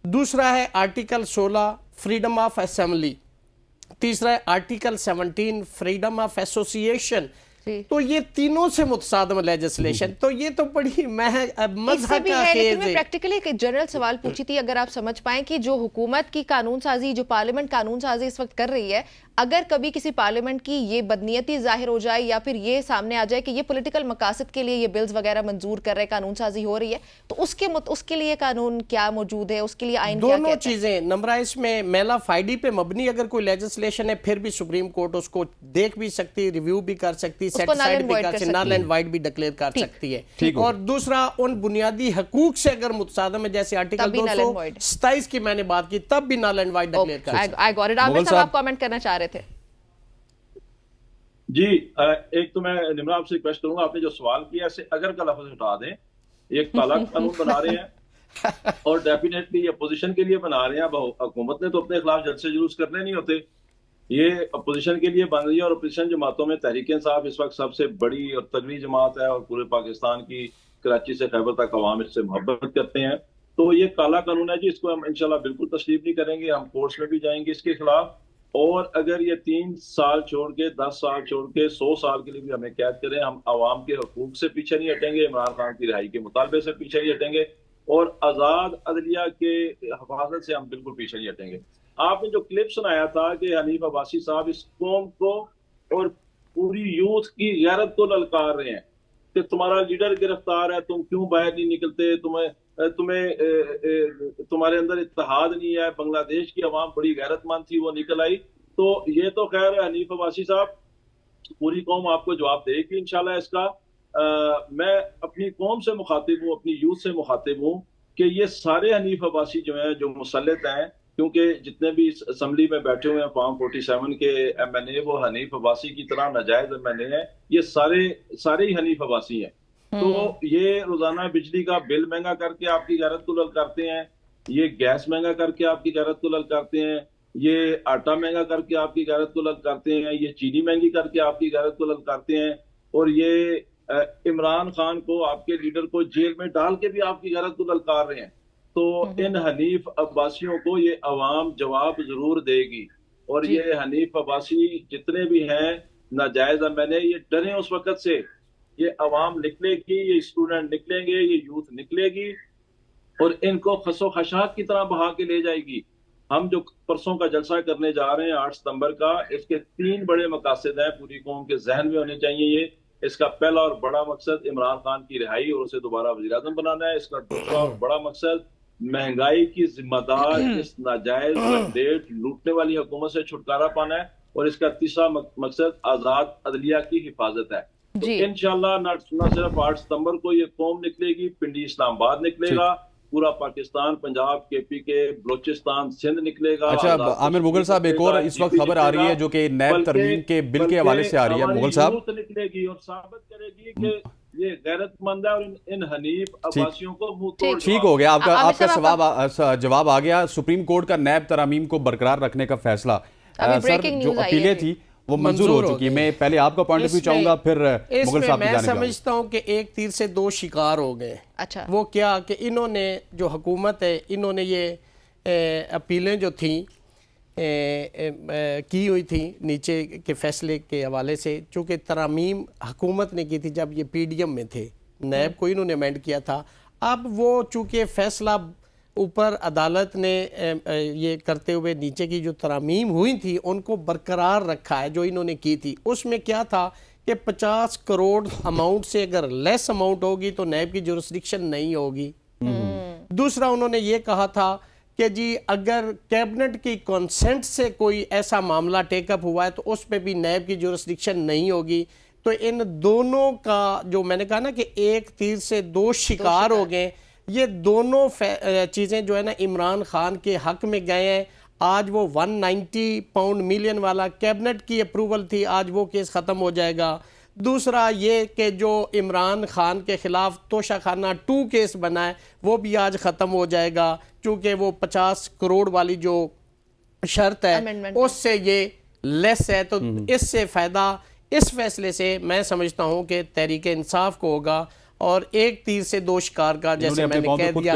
دوسرا ہے آرٹیکل 16 فریڈم آف اسمبلی، تیسرا ہے آرٹیکل 17 فریڈم آف ایسوسیشن. تو یہ تینوں سے متصادم لیجسلیشن، تو یہ تو بڑی مذہب کا خیز ہے.
میں پریکٹیکلی ایک جنرل سوال پوچھی تھی، اگر آپ سمجھ پائیں کہ جو حکومت کی قانون سازی، جو پارلیمنٹ قانون سازی اس وقت کر رہی ہے، اگر کبھی کسی پارلیمنٹ کی یہ بدنیتی ظاہر ہو جائے یا پھر یہ سامنے آ جائے کہ یہ پولیٹیکل مقاصد کے لیے یہ بلز وغیرہ منظور کر رہے، قانون سازی ہو رہی ہے، تو اس کے لیے قانون کیا موجود ہے، اس کے لیے آئین کیا کہتا ہے؟
دونوں چیزیں نمبر اس میں میلا فائڈی پہ مبنی اگر کوئی لیجسلیشن ہے پھر بھی سپریم کورٹ اس کو دیکھ بھی سکتی، ریویو بھی کر سکتی، سیٹ اسائیڈ بھی کر سکتی، نل اینڈ وائڈ بھی ڈکلیئر کر سکتی ہے. اور دوسرا ان بنیادی حقوق سے اگر متصادم ہے جیسے آرٹیکل 227 کی میں نے بات کی، تب بھی نل اینڈ وائڈ ڈکلیئر کر سکتی ہے.
عامر صاحب آپ کامنٹ کرنا چاہ رہے تھے.
جی ایک تو میں نمرہ آپ سے ریکویسٹ کروں گا، آپ نے جو سوال کیا اسے اگر کا لفظ ہٹا دیں. ایک کالا قانون بنا رہے ہیں اور ڈیفینیٹلی یہ اپوزیشن کے لیے بنا رہے ہیں. اب حکومت نے تو اپنے خلاف جلسے جلوس کرنے نہیں ہوتے، یہ اپوزیشن کے لیے بن رہی ہے. اور اپوزیشن جماعتوں میں تحریک انصاف اس وقت سب سے بڑی اور تگڑی جماعت ہے، اور پورے پاکستان کی کراچی سے خیبر تک عوام اس سے محبت کرتے ہیں. تو یہ کالا قانون ہے جی، اس کو ہم انشاءاللہ بالکل تسلیم نہیں کریں گے. ہم کورٹس میں بھی جائیں گے اس کے خلاف. اور اگر یہ 3 سال چھوڑ کے 10 سال چھوڑ کے 100 سال کے لیے بھی ہمیں قید کریں، ہم عوام کے حقوق سے پیچھے نہیں ہٹیں گے، عمران خان کی رہائی کے مطالبے سے پیچھے نہیں ہٹیں گے، اور آزاد عدلیہ کے حفاظت سے ہم بالکل پیچھے نہیں ہٹیں گے. آپ نے جو کلپ سنایا تھا کہ حنیف عباسی صاحب اس قوم کو اور پوری یوتھ کی غیرت کو للکار رہے ہیں کہ تمہارا لیڈر گرفتار ہے، تم کیوں باہر نہیں نکلتے، تمہارے اندر اتحاد نہیں ہے. بنگلہ دیش کی عوام بڑی غیرت مند تھی، وہ نکل آئی. تو یہ تو خیر حنیف عباسی صاحب پوری قوم آپ کو جواب دے گی انشاءاللہ اس کا. میں اپنی قوم سے مخاطب ہوں، اپنی یوتھ سے مخاطب ہوں کہ یہ سارے حنیف عباسی جو ہیں جو مسلط ہیں، کیونکہ جتنے بھی اس اسمبلی میں بیٹھے ہوئے ہیں فارم 47 کے ایم این اے وہ حنیف عباسی کی طرح ناجائز ایم این اے ہیں، یہ سارے ہی حنیف عباسی ہیں. تو یہ روزانہ بجلی کا بل مہنگا کر کے آپ کی غیرت کو للکارتے ہیں، یہ گیس مہنگا کر کے آپ کی غیرت کو للکارتے ہیں، یہ آٹا مہنگا کر کے آپ کی غیرت کو للکارتے ہیں، یہ چینی مہنگی کر کے آپ کی غیرت کو للکارتے ہیں، اور یہ عمران خان کو آپ کے لیڈر کو جیل میں ڈال کے بھی آپ کی غیرت کو للکار رہے ہیں. تو ان حنیف عباسیوں کو یہ عوام جواب ضرور دے گی، اور یہ حنیف عباسی جتنے بھی ہیں ناجائز میں نے یہ ڈرے اس وقت سے. یہ عوام نکلے گی، یہ اسٹوڈنٹ نکلیں گے، یہ یوتھ نکلے گی اور ان کو خس و خشاک کی طرح بہا کے لے جائے گی. ہم جو پرسوں کا جلسہ کرنے جا رہے ہیں 8 ستمبر کا، اس کے 3 بڑے مقاصد ہیں، پوری قوم کے ذہن میں ہونے چاہیے. یہ اس کا پہلا اور بڑا مقصد عمران خان کی رہائی اور اسے دوبارہ وزیر اعظم بنانا ہے. اس کا دوسرا اور بڑا مقصد مہنگائی کی ذمہ دار اس ناجائز مینڈیٹ لوٹنے والی حکومت سے چھٹکارا پانا ہے، اور اس کا تیسرا مقصد آزاد عدلیہ کی حفاظت ہے. تو انشاءاللہ نہ صرف 8 ستمبر کو یہ قوم نکلے گی، پنڈی اسلام آباد نکلے گا، پورا پاکستان، پنجاب، کے پی کے، بلوچستان، سندھ نکلے گا.
اچھا عامر مغل صاحب، ایک اور اس وقت خبر آ رہی ہے جو کہ نیب ترمیم کے بل کے حوالے سے آ رہی ہے. مغل صاحب
نکلے گی اور ثابت کرے گی کہ یہ غیرت مند ہے اور ان حنیف عباسیوں کو منہ توڑ.
ٹھیک ہو گیا، آپ کا جواب آ گیا. سپریم کورٹ کا نیب ترامیم کو برقرار رکھنے کا فیصلہ، سر جو اپیلیں تھی وہ منظور ہو چکی. میں پہلے آپ کا پوائنٹ آف ویو چاہوں گا، پھر مغل صاحب کی جانب.
میں سمجھتا ہوں کہ ایک تیر سے 2 شکار ہو گئے. اچھا وہ کیا کہ انہوں نے جو حکومت ہے، انہوں نے یہ اپیلیں جو تھیں کی ہوئی تھیں نیچے کے فیصلے کے حوالے سے، چونکہ ترامیم حکومت نے کی تھی جب یہ پی ڈی ایم میں تھے، نیب کو انہوں نے امینڈ کیا تھا. اب وہ چونکہ فیصلہ اوپر عدالت نے یہ کرتے ہوئے نیچے کی جو ترامیم ہوئی تھی ان کو برقرار رکھا ہے جو انہوں نے کی تھی. اس میں کیا تھا کہ 50 کروڑ اماؤنٹ سے اگر لیس اماؤنٹ ہوگی تو نیب کی جورسڈکشن نہیں ہوگی. دوسرا انہوں نے یہ کہا تھا کہ جی اگر کیبنٹ کی کنسنٹ سے کوئی ایسا معاملہ ٹیک اپ ہوا ہے تو اس پہ بھی نیب کی جورسڈکشن نہیں ہوگی. تو ان دونوں کا جو میں نے کہا نا کہ ایک تیر سے 2 شکار ہو گئے، یہ دونوں چیزیں جو ہے نا عمران خان کے حق میں گئے ہیں. آج وہ 190 پاؤنڈ ملین والا کیبنٹ کی اپروول تھی، آج وہ کیس ختم ہو جائے گا. دوسرا یہ کہ جو عمران خان کے خلاف توشہ خانہ 2 کیس بنا ہے وہ بھی آج ختم ہو جائے گا، چونکہ وہ 50 کروڑ والی جو شرط ہے اس سے یہ لیس ہے. تو اس سے فائدہ اس فیصلے سے میں سمجھتا ہوں کہ تحریک انصاف کو ہوگا. اور ایک تیر سے 2 شکار کا، جیسے میں نے کہہ دیا.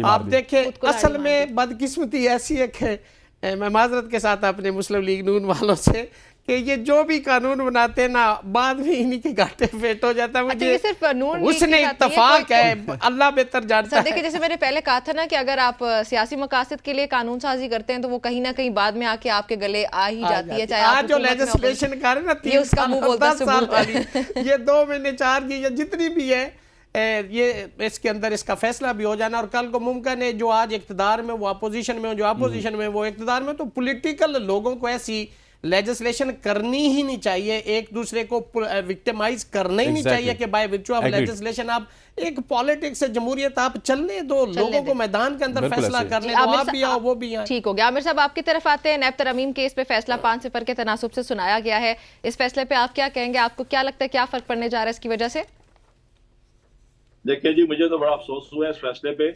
آپ دیکھیں اصل میں بدقسمتی ایسی ہے کہ میں معذرت کے ساتھ اپنے مسلم لیگ نون والوں سے کہ یہ جو بھی قانون بناتے ہیں نا بعد میں انہی کے گھاٹے پیٹ ہو جاتا ہے. مجھے اس نے اتفاق ہے، اللہ بہتر جانتا ہے.
دیکھیں جیسے میں نے پہلے کہا تھا نا کہ اگر آپ سیاسی مقاصد کے لیے قانون سازی کرتے ہیں تو وہ کہیں نہ کہیں بعد میں آ کے آپ کے گلے آ ہی جاتی ہے. چاہے
آج جو لیجسلیشن کر رہے ہیں نا 3 سال والی، یہ 2 مہینے 4 کی یا جتنی بھی ہے، یہ اس کے اندر اس کا فیصلہ بھی ہو جانا. اور کل کو ممکن ہے جو آج اقتدار میں وہ اپوزیشن میں ہو، جو اپوزیشن میں وہ اقتدار میں. تو پولیٹیکل لوگوں کو ایسی لیجسلیشن کرنی ہی نہیں چاہیے، ایک دوسرے کو وکٹمائز کرنا ہی نہیں چاہیے کہ بائی وچو آف لیجسلیشن آپ ایک پالیٹکس سے جمہوریت آپ چلنے دو، لوگوں کو میدان کے اندر فیصلہ کرنے دو، آپ بھی آؤ وہ بھی آئیں.
ٹھیک ہو گیا. عامر صاحب آپ کی طرف آتے ہیں. نیب ترمیم کیس پہ فیصلہ 5-0 کے تناسب سے سنایا گیا ہے. اس فیصلے پہ آپ کیا کہیں گے؟ آپ کو کیا لگتا ہے کیا فرق پڑنے جا رہا ہے اس کی وجہ سے؟
دیکھیں جی، مجھے تو بڑا افسوس ہوا ہے اس فیصلے پہ،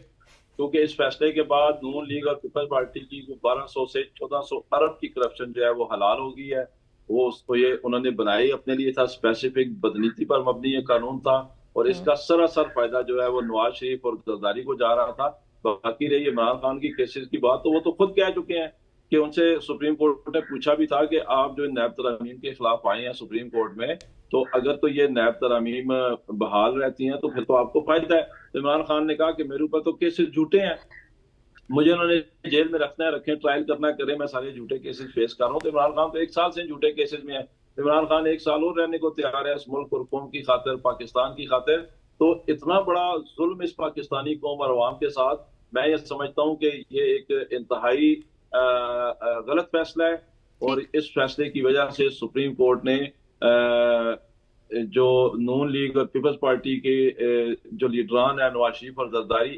کیونکہ اس فیصلے کے بعد نون لیگ اور پیپلز پارٹی کی 1200 سے 1400 ارب کی کرپشن جو ہے وہ حلال ہو گئی ہے. وہ اس کو یہ انہوں نے بنائی اپنے لیے تھا، اسپیسیفک بدنیتی پر مبنی یہ قانون تھا، اور اس کا سراسر فائدہ جو ہے وہ نواز شریف اور زرداری کو جا رہا تھا. باقی رہی عمران خان کی کیسز کی بات، تو وہ تو خود کہہ چکے ہیں کہ ان سے سپریم کورٹ نے پوچھا بھی تھا کہ آپ جو نیب ترامیم کے خلاف آئے ہیں سپریم کورٹ میں، تو اگر تو یہ نیب ترامیم بحال رہتی ہیں تو پھر تو آپ کو فائدہ ہے. عمران خان نے کہا کہ میرے اوپر تو کیسز جھوٹے ہیں، مجھے انہوں نے جیل میں رکھنا ہے، رکھیں، ٹرائل کرنا کرے، میں سارے جھوٹے کیسز فیس کر رہا ہوں. تو عمران خان تو 1 سال سے جھوٹے کیسز میں ہے. عمران خان 1 سال اور رہنے کو تیار ہے اس ملک اور قوم کی خاطر، پاکستان کی خاطر. تو اتنا بڑا ظلم اس پاکستانی قوم اور عوام کے ساتھ، میں یہ سمجھتا ہوں کہ یہ ایک انتہائی غلط فیصلہ ہے. اور اس فیصلے کی وجہ سے سپریم کورٹ نے جو نون لیگ اور پیپلز پارٹی کے جو لیڈران ہیں نواز شریف اور زرداری،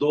2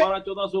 1200-1400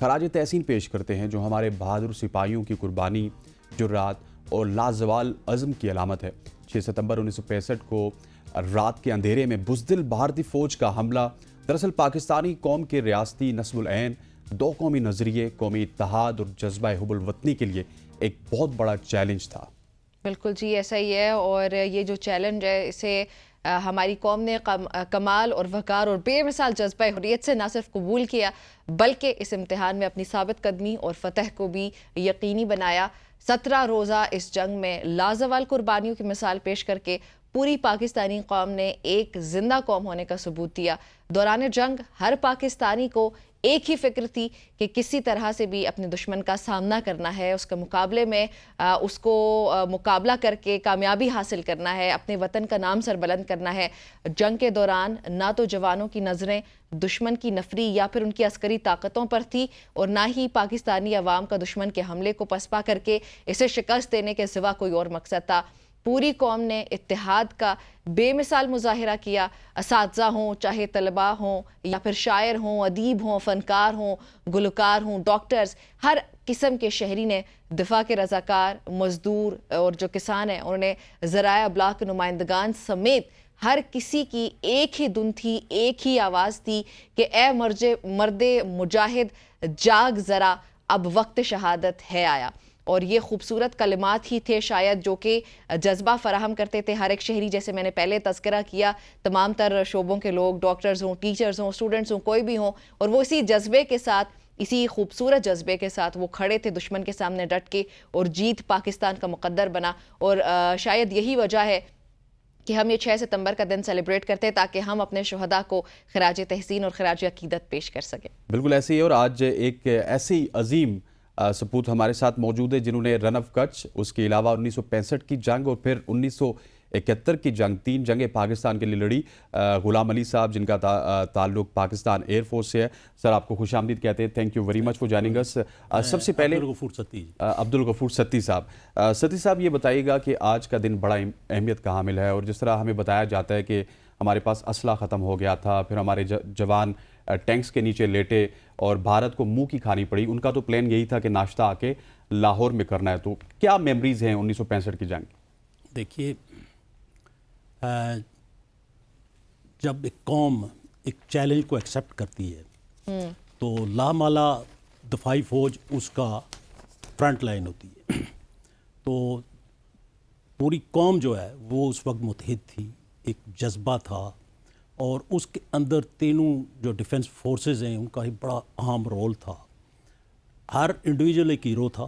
خراج تحسین پیش کرتے ہیں جو ہمارے بہادر سپاہیوں کی قربانی، جرات اور لازوال عزم کی علامت ہے۔ 6 ستمبر 1965 کو رات کے اندھیرے میں بزدل بھارتی فوج کا حملہ دراصل پاکستانی قوم کے ریاستی نصب العین، دو قومی نظریے، قومی اتحاد اور جذبہ حب الوطنی کے لیے ایک بہت بڑا چیلنج تھا۔
بالکل جی ایسا ہی ہے، اور یہ جو چیلنج ہے اسے ہماری قوم نے کمال اور وقار اور بے مثال جذبہ حریت سے نہ صرف قبول کیا بلکہ اس امتحان میں اپنی ثابت قدمی اور فتح کو بھی یقینی بنایا۔ 17 روزہ اس جنگ میں لازوال قربانیوں کی مثال پیش کر کے پوری پاکستانی قوم نے ایک زندہ قوم ہونے کا ثبوت دیا۔ دوران جنگ ہر پاکستانی کو ایک ہی فکر تھی کہ کسی طرح سے بھی اپنے دشمن کا سامنا کرنا ہے، اس کے مقابلے میں اس کو مقابلہ کر کے کامیابی حاصل کرنا ہے، اپنے وطن کا نام سربلند کرنا ہے۔ جنگ کے دوران نہ تو جوانوں کی نظریں دشمن کی نفری یا پھر ان کی عسکری طاقتوں پر تھی، اور نہ ہی پاکستانی عوام کا دشمن کے حملے کو پسپا کر کے اسے شکست دینے کے سوا کوئی اور مقصد تھا۔ پوری قوم نے اتحاد کا بے مثال مظاہرہ کیا، اساتذہ ہوں، چاہے طلباء ہوں یا پھر شاعر ہوں، ادیب ہوں، فنکار ہوں، گلوکار ہوں، ڈاکٹرز، ہر قسم کے شہری نے دفاع کے رضاکار، مزدور اور جو کسان ہیں انہوں نے ذرائع ابلاغ کے نمائندگان سمیت ہر کسی کی ایک ہی دھن تھی، ایک ہی آواز تھی کہ اے مرد مجاہد جاگ ذرا، اب وقت شہادت ہے آیا۔ اور یہ خوبصورت کلمات ہی تھے شاید جو کہ جذبہ فراہم کرتے تھے ہر ایک شہری، جیسے میں نے پہلے تذکرہ کیا، تمام تر شعبوں کے لوگ، ڈاکٹرز ہوں، ٹیچرز ہوں، اسٹوڈنٹس ہوں، کوئی بھی ہوں، اور وہ اسی جذبے کے ساتھ، اسی خوبصورت جذبے کے ساتھ وہ کھڑے تھے دشمن کے سامنے ڈٹ کے، اور جیت پاکستان کا مقدر بنا۔ اور شاید یہی وجہ ہے کہ ہم یہ 6 ستمبر کا دن سیلیبریٹ کرتے ہیں تاکہ ہم اپنے شہداء کو خراج تحسین اور خراج عقیدت پیش کر سکیں۔ بالکل
ایسے ہی، اور آج ایک ایسی عظیم سپوت ہمارے ساتھ موجود ہے جنہوں نے رن آف کچھ، اس کے علاوہ 1965 کی جنگ اور پھر 1971 کی جنگ، 3 جنگیں پاکستان کے لیے لڑی۔ غلام علی صاحب جن کا تعلق پاکستان ایئر فورس سے ہے، سر آپ کو خوش آمدید کہتے ہیں، thank you very much for joining اس۔ سب سے پہلے عبدالغفور ستی صاحب، ستی صاحب یہ بتائیے گا کہ آج کا دن بڑا اہمیت کا حامل ہے، اور جس طرح ہمیں بتایا جاتا ہے کہ ہمارے پاس اسلحہ ختم ہو گیا تھا، پھر ہمارے جوان ٹینکس کے نیچے لیٹے اور بھارت کو منہ کی کھانی پڑی، ان کا تو پلان یہی تھا کہ ناشتہ آ کے لاہور میں کرنا ہے۔ تو کیا میموریز ہیں 1965 کی جنگ؟
دیکھیے، جب ایک قوم ایک چیلنج کو ایکسیپٹ کرتی ہے تو لامالا دفاعی فوج اس کا فرنٹ لائن ہوتی ہے، تو پوری قوم جو ہے وہ اس وقت متحد تھی، ایک جذبہ تھا، اور اس کے اندر تینوں جو ڈیفنس فورسز ہیں ان کا ہی بڑا اہم رول تھا۔ ہر انڈیویجول ایک ہیرو تھا،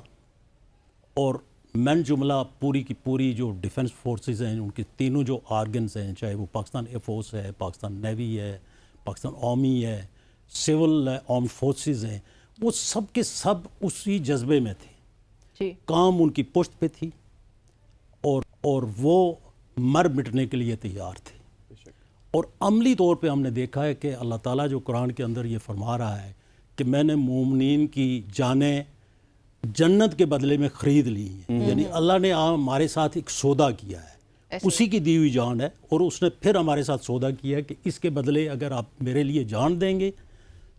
اور من جملہ پوری کی پوری جو ڈیفنس فورسز ہیں ان کے تینوں جو آرگنز ہیں، چاہے وہ پاکستان ایئر فورس ہے، پاکستان نیوی ہے، پاکستان آرمی ہے، سول آرم فورسز ہیں، وہ سب کے سب اسی جذبے میں تھے۔ کام ان کی پشت پہ تھی، اور وہ مر مٹنے کے لیے تیار تھے۔ اور عملی طور پہ ہم نے دیکھا ہے کہ اللہ تعالیٰ جو قرآن کے اندر یہ فرما رہا ہے کہ میں نے مومنین کی جانیں جنت کے بدلے میں خرید لی ہیں، یعنی اللہ نے ہمارے ساتھ ایک سودا کیا ہے، اسی کی دی ہوئی جان ہے، اور اس نے پھر ہمارے ساتھ سودا کیا ہے کہ اس کے بدلے اگر آپ میرے لیے جان دیں گے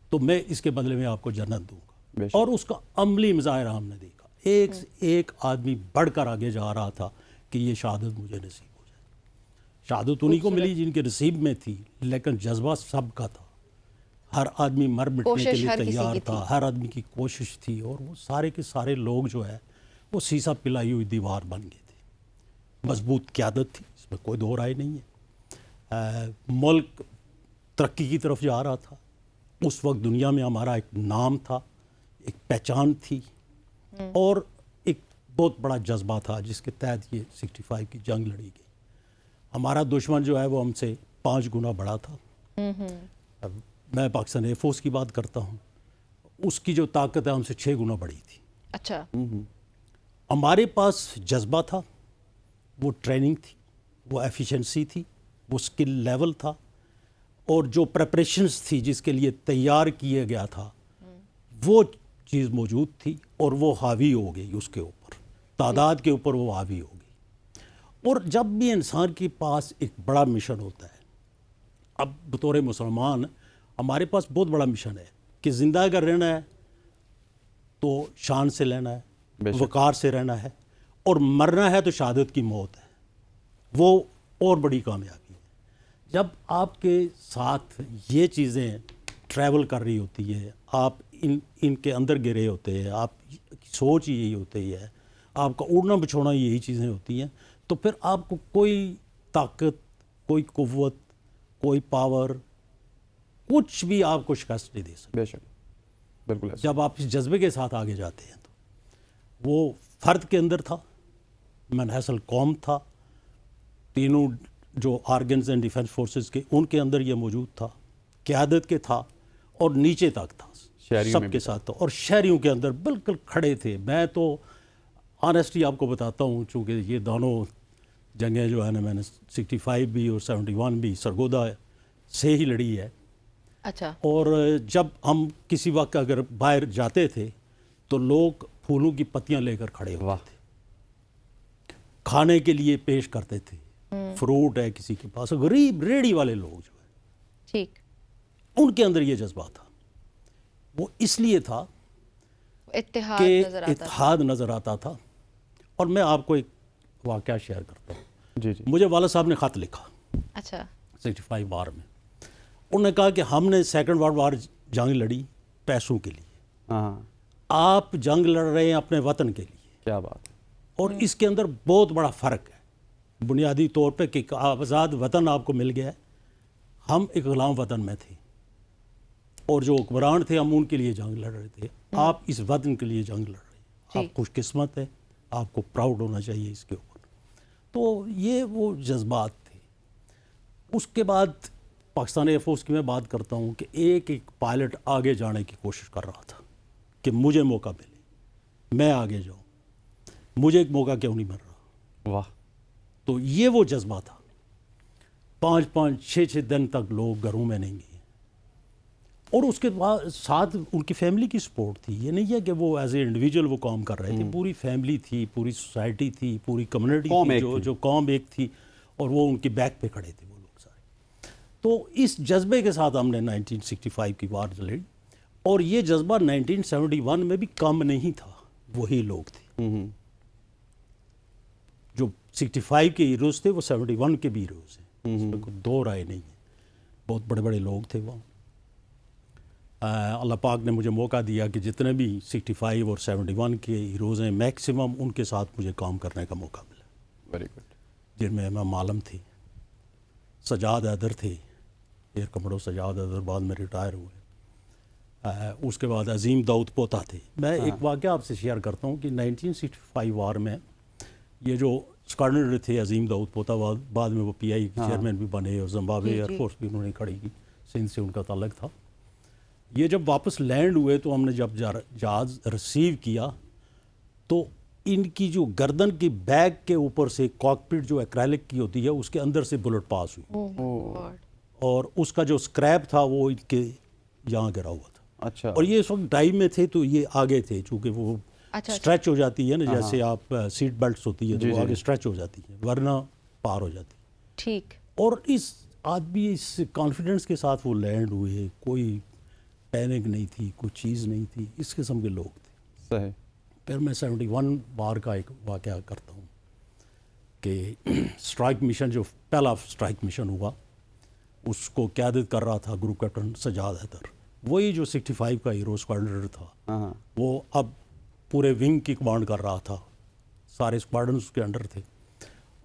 تو میں اس کے بدلے میں آپ کو جنت دوں گا۔ اور اس کا عملی مظاہرہ ہم نے دیکھا، ایک سے ایک آدمی بڑھ کر آگے جا رہا تھا کہ یہ شہادت مجھے نصیب ہو جائے۔ شہادت انہی کو ملی جن کے نصیب میں تھی، لیکن جذبہ سب کا تھا، ہر آدمی مر مٹنے کے لیے تیار تھا، ہر آدمی کی کوشش تھی، اور وہ سارے کے سارے لوگ جو ہے وہ سیسا پلائی ہوئی دیوار بن گئے تھے۔ مضبوط قیادت تھی، اس میں کوئی دو رائے نہیں ہے۔ ملک ترقی کی طرف جا رہا تھا، اس وقت دنیا میں ہمارا ایک نام تھا، ایک پہچان تھی، اور ایک بہت بڑا جذبہ تھا جس کے تحت یہ 65 کی جنگ لڑی گئی۔ ہمارا دشمن جو ہے وہ ہم سے 5 گنا بڑا تھا۔ میں پاکستان ایئر فورس کی بات کرتا ہوں، اس کی جو طاقت ہے ہم سے 6 گنا بڑی تھی۔
اچھا،
ہمارے پاس جذبہ تھا، وہ ٹریننگ تھی، وہ ایفیشنسی تھی، وہ سکل لیول تھا، اور جو پریپریشنز تھی جس کے لیے تیار کیا گیا تھا وہ چیز موجود تھی، اور وہ حاوی ہو گئی اس کے اوپر، تعداد کے اوپر وہ حاوی ہو گئی۔ اور جب بھی انسان کے پاس ایک بڑا مشن ہوتا ہے، اب بطور مسلمان ہمارے پاس بہت بڑا مشن ہے کہ زندہ اگر رہنا ہے تو شان سے لینا ہے, وقار سے رہنا ہے, اور مرنا ہے تو شہادت کی موت ہے. وہ اور بڑی کامیابی ہے. جب آپ کے ساتھ یہ چیزیں ٹریول کر رہی ہوتی ہے, آپ ان کے اندر گرے ہوتے ہیں, آپ کی سوچ یہی ہوتی ہے, آپ کا اڑنا بچھونا یہی چیزیں ہوتی ہیں, تو پھر آپ کو کوئی طاقت, کوئی قوت, کوئی پاور, کچھ بھی آپ کو شکست نہیں دے سکتا.
بے شک, بالکل.
جب آپ اس جذبے کے ساتھ آگے جاتے ہیں تو وہ فرد کے اندر تھا, من حیث القوم تھا, تینوں جو آرگنز اینڈ ڈیفنس فورسز کے ان کے اندر یہ موجود تھا, قیادت کے تھا, اور نیچے تک تھا, سب کے ساتھ تھا, اور شہریوں کے اندر بالکل کھڑے تھے. میں تو آنیسٹلی آپ کو بتاتا ہوں, چونکہ یہ دونوں جنگیں جو ہے نا میں نے 65 بھی اور 71 بھی سرگودا سے ہی لڑی ہے.
اچھا.
اور جب ہم کسی وقت اگر باہر جاتے تھے تو لوگ پھولوں کی پتیاں لے کر کھڑے ہوتے تھے, کھانے کے لیے پیش کرتے تھے, فروٹ ہے کسی کے پاس, غریب ریڑھی والے لوگ جو ہے,
ٹھیک,
ان کے اندر یہ جذبہ تھا. وہ اس لیے تھا کہ اتحاد نظر آتا تھا. اور میں آپ کو ایک واقعہ شیئر کرتا ہوں.
جی جی.
مجھے والد صاحب نے خط لکھا
اچھا
65 وار میں. انہوں نے کہا کہ ہم نے سیکنڈ ورلڈ وار جنگ لڑی پیسوں کے لیے,
ہاں,
آپ جنگ لڑ رہے ہیں اپنے وطن کے لیے.
کیا بات ہے.
اور اس کے اندر بہت بڑا فرق ہے بنیادی طور پہ کہ آزاد وطن آپ کو مل گیا ہے, ہم ایک غلام وطن میں تھے, اور جو حکمران تھے ہم ان کے لیے جنگ لڑ رہے تھے. آپ اس وطن کے لیے جنگ لڑ رہے ہیں, آپ خوش قسمت ہیں, آپ کو پراؤڈ ہونا چاہیے اس کے اوپر. تو یہ وہ جذبات تھے. اس کے بعد پاکستان ایئر فورس کی میں بات کرتا ہوں کہ ایک پائلٹ آگے جانے کی کوشش کر رہا تھا کہ مجھے موقع ملے, میں آگے جاؤں, مجھے ایک موقع کیوں نہیں مل رہا.
واہ.
تو یہ وہ جذبہ تھا. 5-5 6-6 دن تک لوگ گھروں میں نہیں گئے, اور اس کے بعد ساتھ ان کی فیملی کی سپورٹ تھی. یہ نہیں ہے کہ وہ ایز اے انڈیویجول وہ کام کر رہے تھے, پوری فیملی تھی, پوری سوسائٹی تھی, پوری کمیونٹی تھی, جو قوم ایک تھی, اور وہ ان کی بیک پہ کھڑے تھے وہ لوگ سارے. تو اس جذبے کے ساتھ ہم نے 1965 کی وار لڑی, اور یہ جذبہ 1971 میں بھی کم نہیں تھا. وہی لوگ تھے جو 65 کے ہیروز تھے, وہ 71 کے بھی ہیروز ہیں, اس میں کوئی دو رائے نہیں ہے. بہت بڑے بڑے لوگ تھے وہاں. اللہ پاک نے مجھے موقع دیا کہ جتنے بھی 65 اور 71 کے ہیروز ہیں میکسیمم ان کے ساتھ مجھے کام کرنے کا موقع ملا.
Very good.
جن میں امام عالم تھے, سجاد حیدر تھے, ایئر کمانڈر سجاد حیدر بعد میں ریٹائر ہوئے. اس کے بعد عظیم داؤد پوتا تھے. میں ایک واقعہ آپ سے شیئر کرتا ہوں کہ 1965 وار میں یہ جو اسکواڈرن تھے عظیم داؤد پوتا, بعد میں وہ پی آئی کے چیئرمین بھی بنے, اور زمبابوے ایئر فورس بھی انہوں نے کھڑی کی, سندھ سے ان کا تعلق تھا. یہ جب واپس لینڈ ہوئے تو ہم نے جب جہاز ریسیو کیا تو ان کی جو گردن کی بیگ کے اوپر سے کاکپٹ جو ایکریلک کی ہوتی ہے اس کے اندر سے بلٹ پاس ہوئی, اور اس کا جو اسکریپ تھا وہ ان کے یہاں گرا ہوا تھا.
اچھا.
اور یہ اس وقت ڈائیو میں تھے تو یہ آگے تھے, چونکہ وہ اسٹریچ ہو جاتی ہے نا, جیسے آپ سیٹ بیلٹس ہوتی ہے تو وہ آگے اسٹریچ ہو جاتی ہے, ورنہ پار ہو جاتی ہے.
ٹھیک. اور
اس آدمی اس کانفیڈنس کے ساتھ وہ لینڈ ہوئے, کوئی پینک نہیں تھی, کوئی چیز نہیں تھی, اس قسم کے لوگ تھے.
صحیح.
پھر میں 71 وار کا ایک واقعہ کرتا ہوں کہ اسٹرائک مشن, جو پہلا اسٹرائک مشن ہوا, اس کو قیادت کر رہا تھا گروپ کیپٹن سجاد حیدر, وہی جو 65 کا ہیرو اسکواڈرن تھا. وہ اب پورے ونگ کی کمانڈ کر رہا تھا, سارے اسکواڈرن اس کے انڈر تھے,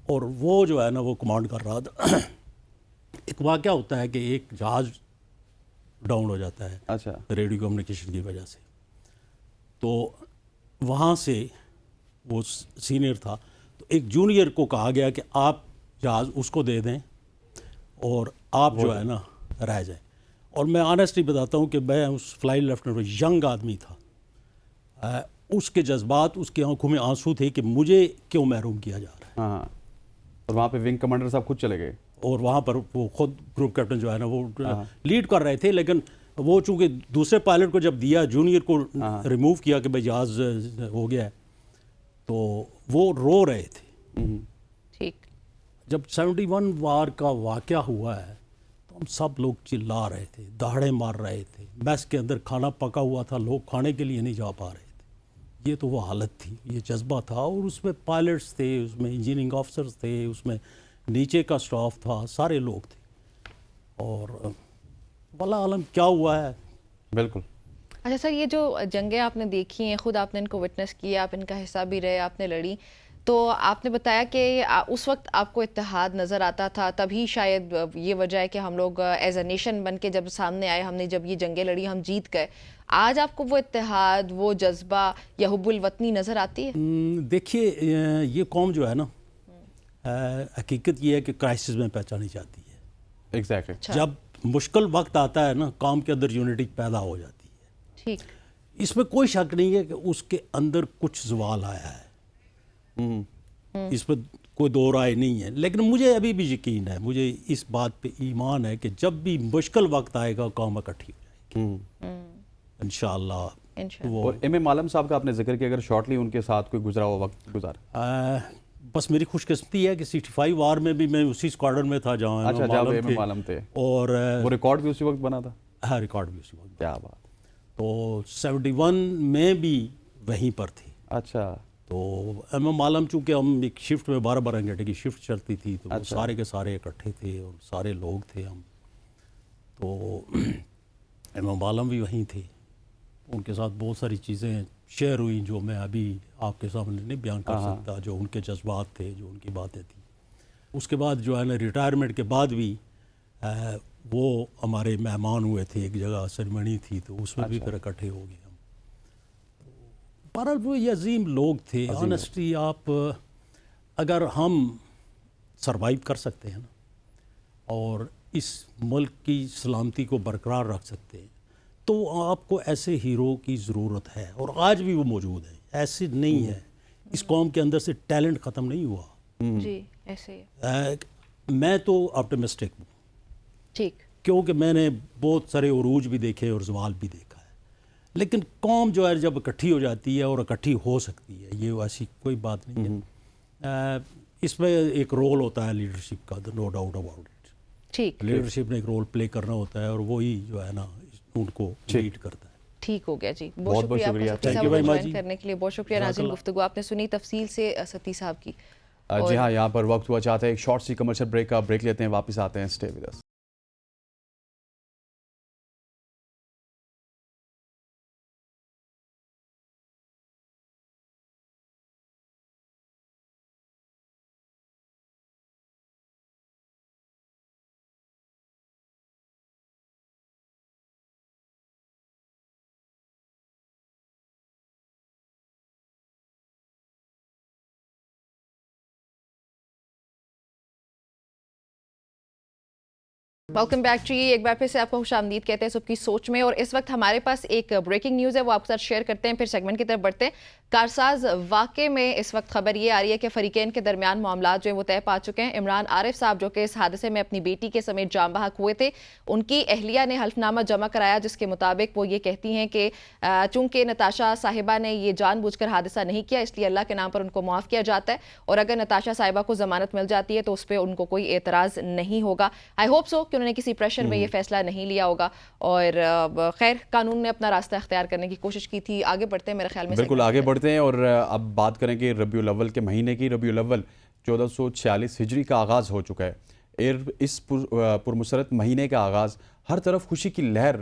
اور وہ جو ہے نا وہ کمانڈ کر رہا تھا. ایک واقعہ ہوتا ہے کہ ایک جہاز ڈاؤن ہو جاتا ہے.
اچھا.
ریڈیو کمیونیکیشن کی وجہ سے. تو وہاں سے وہ سینئر تھا, تو ایک جونیئر کو کہا گیا کہ آپ جہاز اس کو دے دیں اور آپ جو ہے نا رہ جائیں. اور میں آنیسٹلی بتاتا ہوں کہ میں اس فلائٹ لیفٹنٹ ینگ آدمی تھا, اس کے جذبات, اس کی آنکھوں میں آنسو تھے کہ مجھے کیوں محروم کیا جا رہا ہے.
ہاں. اور وہاں پہ ونگ کمانڈر صاحب خود چلے گئے, اور
وہاں پر وہ خود گروپ کیپٹن جو ہے نا وہ لیڈ کر رہے تھے, لیکن وہ چونکہ دوسرے پائلٹ کو جب دیا, جونیئر کو ریموو کیا کہ بھائی جہاز ہو گیا ہے, تو وہ رو رہے تھے.
ٹھیک.
جب 71 وار کا واقعہ ہوا ہے تو ہم سب لوگ چلا رہے تھے, دہاڑے مار رہے تھے. میس کے اندر کھانا پکا ہوا تھا, لوگ کھانے کے لیے نہیں جا پا رہے تھے. یہ تو وہ حالت تھی, یہ جذبہ تھا, اور اس میں پائلٹس تھے, اس میں انجینئرنگ آفیسرز تھے, اس میں نیچے کا سٹاف تھا, سارے لوگ تھے, اور واللہ عالم کیا ہوا ہے.
بالکل.
اچھا سر, یہ جو جنگیں آپ نے دیکھی ہیں, خود آپ نے ان کو وٹنس کیا, آپ ان کا حصہ بھی رہے, آپ نے لڑی, تو آپ نے بتایا کہ اس وقت آپ کو اتحاد نظر آتا تھا, تبھی شاید یہ وجہ ہے کہ ہم لوگ ایز اے نیشن بن کے جب سامنے آئے, ہم نے جب یہ جنگیں لڑی, ہم جیت گئے. آج آپ کو وہ اتحاد, وہ جذبہ یا حب الوطنی نظر آتی ہے؟
دیکھیے یہ قوم جو ہے نا, حقیقت یہ ہے کہ کرائسس میں پہچانی جاتی ہے.
ایگزیکٹلی.
جب مشکل وقت آتا ہے نا, قوم کے اندر یونٹی پیدا ہو جاتی ہے.
ٹھیک.
اس میں کوئی شک نہیں ہے کہ اس کے اندر کچھ زوال آیا ہے, اس میں کوئی دو رائے نہیں ہے, لیکن مجھے ابھی بھی یقین ہے, مجھے اس بات پہ ایمان ہے کہ جب بھی مشکل وقت آئے گا قوم اکٹھی ہو جائے گی انشاءاللہ.
اور ایم ایم عالم صاحب کا آپ نے ذکر کیا, اگر شارٹلی ان کے ساتھ کوئی گزرا ہوا وقت گزارا.
بس میری خوش قسمتی ہے کہ 65 وار میں بھی میں اسی اسکواڈرن میں تھا جہاں
ایم ایم عالم تھے,
اور
وہ ریکارڈ بھی اسی وقت بنا تھا.
ہاں, ریکارڈ بھی اسی وقت.
کیا بات.
تو 71 میں بھی وہیں پر تھے.
اچھا.
تو ایم ایم عالم چونکہ ہم ایک شفٹ میں 12 گھنٹے کی شفٹ چلتی تھی, تو سارے کے سارے اکٹھے تھے اور سارے لوگ تھے ہم. تو ایم ایم عالم بھی وہیں تھے, ان کے ساتھ بہت ساری چیزیں شیئر ہوئیں جو میں ابھی آپ کے سامنے نہیں بیان کر سکتا, جو ان کے جذبات تھے, جو ان کی باتیں تھیں. اس کے بعد جو ہے نا ریٹائرمنٹ کے بعد بھی وہ ہمارے مہمان ہوئے تھے, ایک جگہ سرمنی تھی, تو اس میں بھی پھر اکٹھے ہو گئے ہم. بہرحال وہ یہ عظیم لوگ تھے. آنیسٹلی آپ اگر ہم سروائیو کر سکتے ہیں نا, اور اس ملک کی سلامتی کو برقرار رکھ سکتے ہیں, تو آپ کو ایسے ہیرو کی ضرورت ہے, اور آج بھی وہ موجود ہے. ایسے نہیں ہے, اس قوم کے اندر سے ٹیلنٹ ختم نہیں ہوا.
جی ایسے
میں تو آپٹمسٹک ہوں.
ٹھیک.
کیونکہ میں نے بہت سارے عروج بھی دیکھے اور زوال بھی دیکھا ہے, لیکن قوم جو ہے جب اکٹھی ہو جاتی ہے, اور اکٹھی ہو سکتی ہے, یہ ایسی کوئی بات نہیں ہے. اس میں ایک رول ہوتا ہے لیڈرشپ کا, نو ڈاؤٹ اباؤٹ اٹ.
ٹھیک.
لیڈرشپ نے ایک رول پلے کرنا ہوتا ہے, اور وہی جو ہے نا ان کو لیڈ کرتا ہے.
ٹھیک ہو گیا جی, بہت شکریہ جوائن کرنے کے لیے, بہت شکریہ. ناظرین, گفتگو آپ نے سنی تفصیل سے ستی صاحب کی.
جی ہاں, یہاں پر وقت ہوا چاہتا ہے ایک شارٹ سی کمرشل بریک کا, بریک لیتے ہیں, واپس آتے ہیں. Stay with us.
Welcome back to ایک بار پھر سے آپ کو خوش آمدید کہتے ہیں صبح کی سوچ میں. اور اس وقت ہمارے پاس ایک بریکنگ نیوز ہے, وہ آپ کے ساتھ شیئر کرتے ہیں, پھر سیگمنٹ کی طرف بڑھتے ہیں. کارساز واقعے میں اس وقت خبر یہ آ رہی ہے کہ فریقین کے درمیان معاملات جو ہیں وہ طے پا چکے ہیں. عمران عارف صاحب جو کہ اس حادثے میں اپنی بیٹی کے سمیت جاں بحق ہوئے تھے, ان کی اہلیہ نے حلف نامہ جمع کرایا, جس کے مطابق وہ یہ کہتی ہیں کہ چونکہ نتاشا صاحبہ نے یہ جان بوجھ کر حادثہ نہیں کیا, اس لیے اللہ کے نام پر ان کو معاف کیا جاتا ہے, اور اگر نتاشا صاحبہ کو ضمانت مل جاتی ہے تو اس پہ ان کو کوئی اعتراض نہیں ہوگا. آئی ہوپ سو کہ انہوں نے کسی پریشر میں یہ فیصلہ نہیں لیا ہوگا, اور خیر قانون نے اپنا راستہ اختیار کرنے کی کوشش کی تھی. آگے بڑھتے ہیں, میرے خیال میں
بالکل آگے بڑھتے ہیں, اور اب بات کریں کہ ربیع الاول کے مہینے کی. ربیع الاول 1446 ہجری کا آغاز ہو چکا ہے. اس پرمسرت مہینے کا آغاز ہر طرف خوشی کی لہر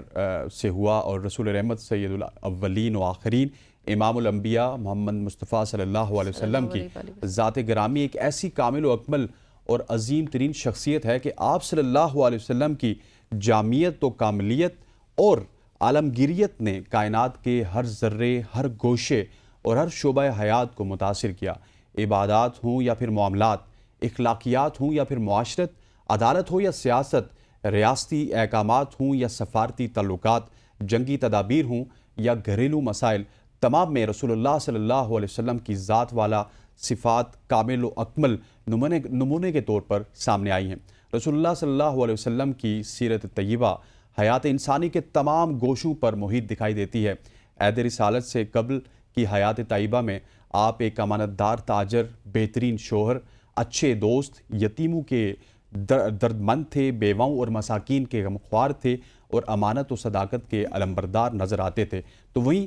سے ہوا, اور رسول رحمت سید الاولین و آخرین امام الانبیاء محمد مصطفیٰ صلی اللہ علیہ وسلم کی ذات گرامی ایک ایسی کامل و اکمل اور عظیم ترین شخصیت ہے کہ آپ صلی اللہ علیہ وسلم کی جامعیت و کاملیت اور عالمگیریت نے کائنات کے ہر ذرے, ہر گوشے اور ہر شعبہ حیات کو متاثر کیا. عبادات ہوں یا پھر معاملات, اخلاقیات ہوں یا پھر معاشرت, عدالت ہو یا سیاست, ریاستی احکامات ہوں یا سفارتی تعلقات, جنگی تدابیر ہوں یا گھریلو مسائل, تمام میں رسول اللہ صلی اللہ علیہ وسلم کی ذات والا صفات کامل و اکمل نمونے کے طور پر سامنے آئی ہیں. رسول اللہ صلی اللہ علیہ وسلم کی سیرت طیبہ حیات انسانی کے تمام گوشوں پر محیط دکھائی دیتی ہے. عہد رسالت سے قبل کی حیات طیبہ میں آپ ایک امانت دار تاجر, بہترین شوہر, اچھے دوست, یتیموں کے دردمند تھے, بیواؤں اور مساکین کے غمخوار تھے, اور امانت و صداقت کے علمبردار نظر آتے تھے. تو وہیں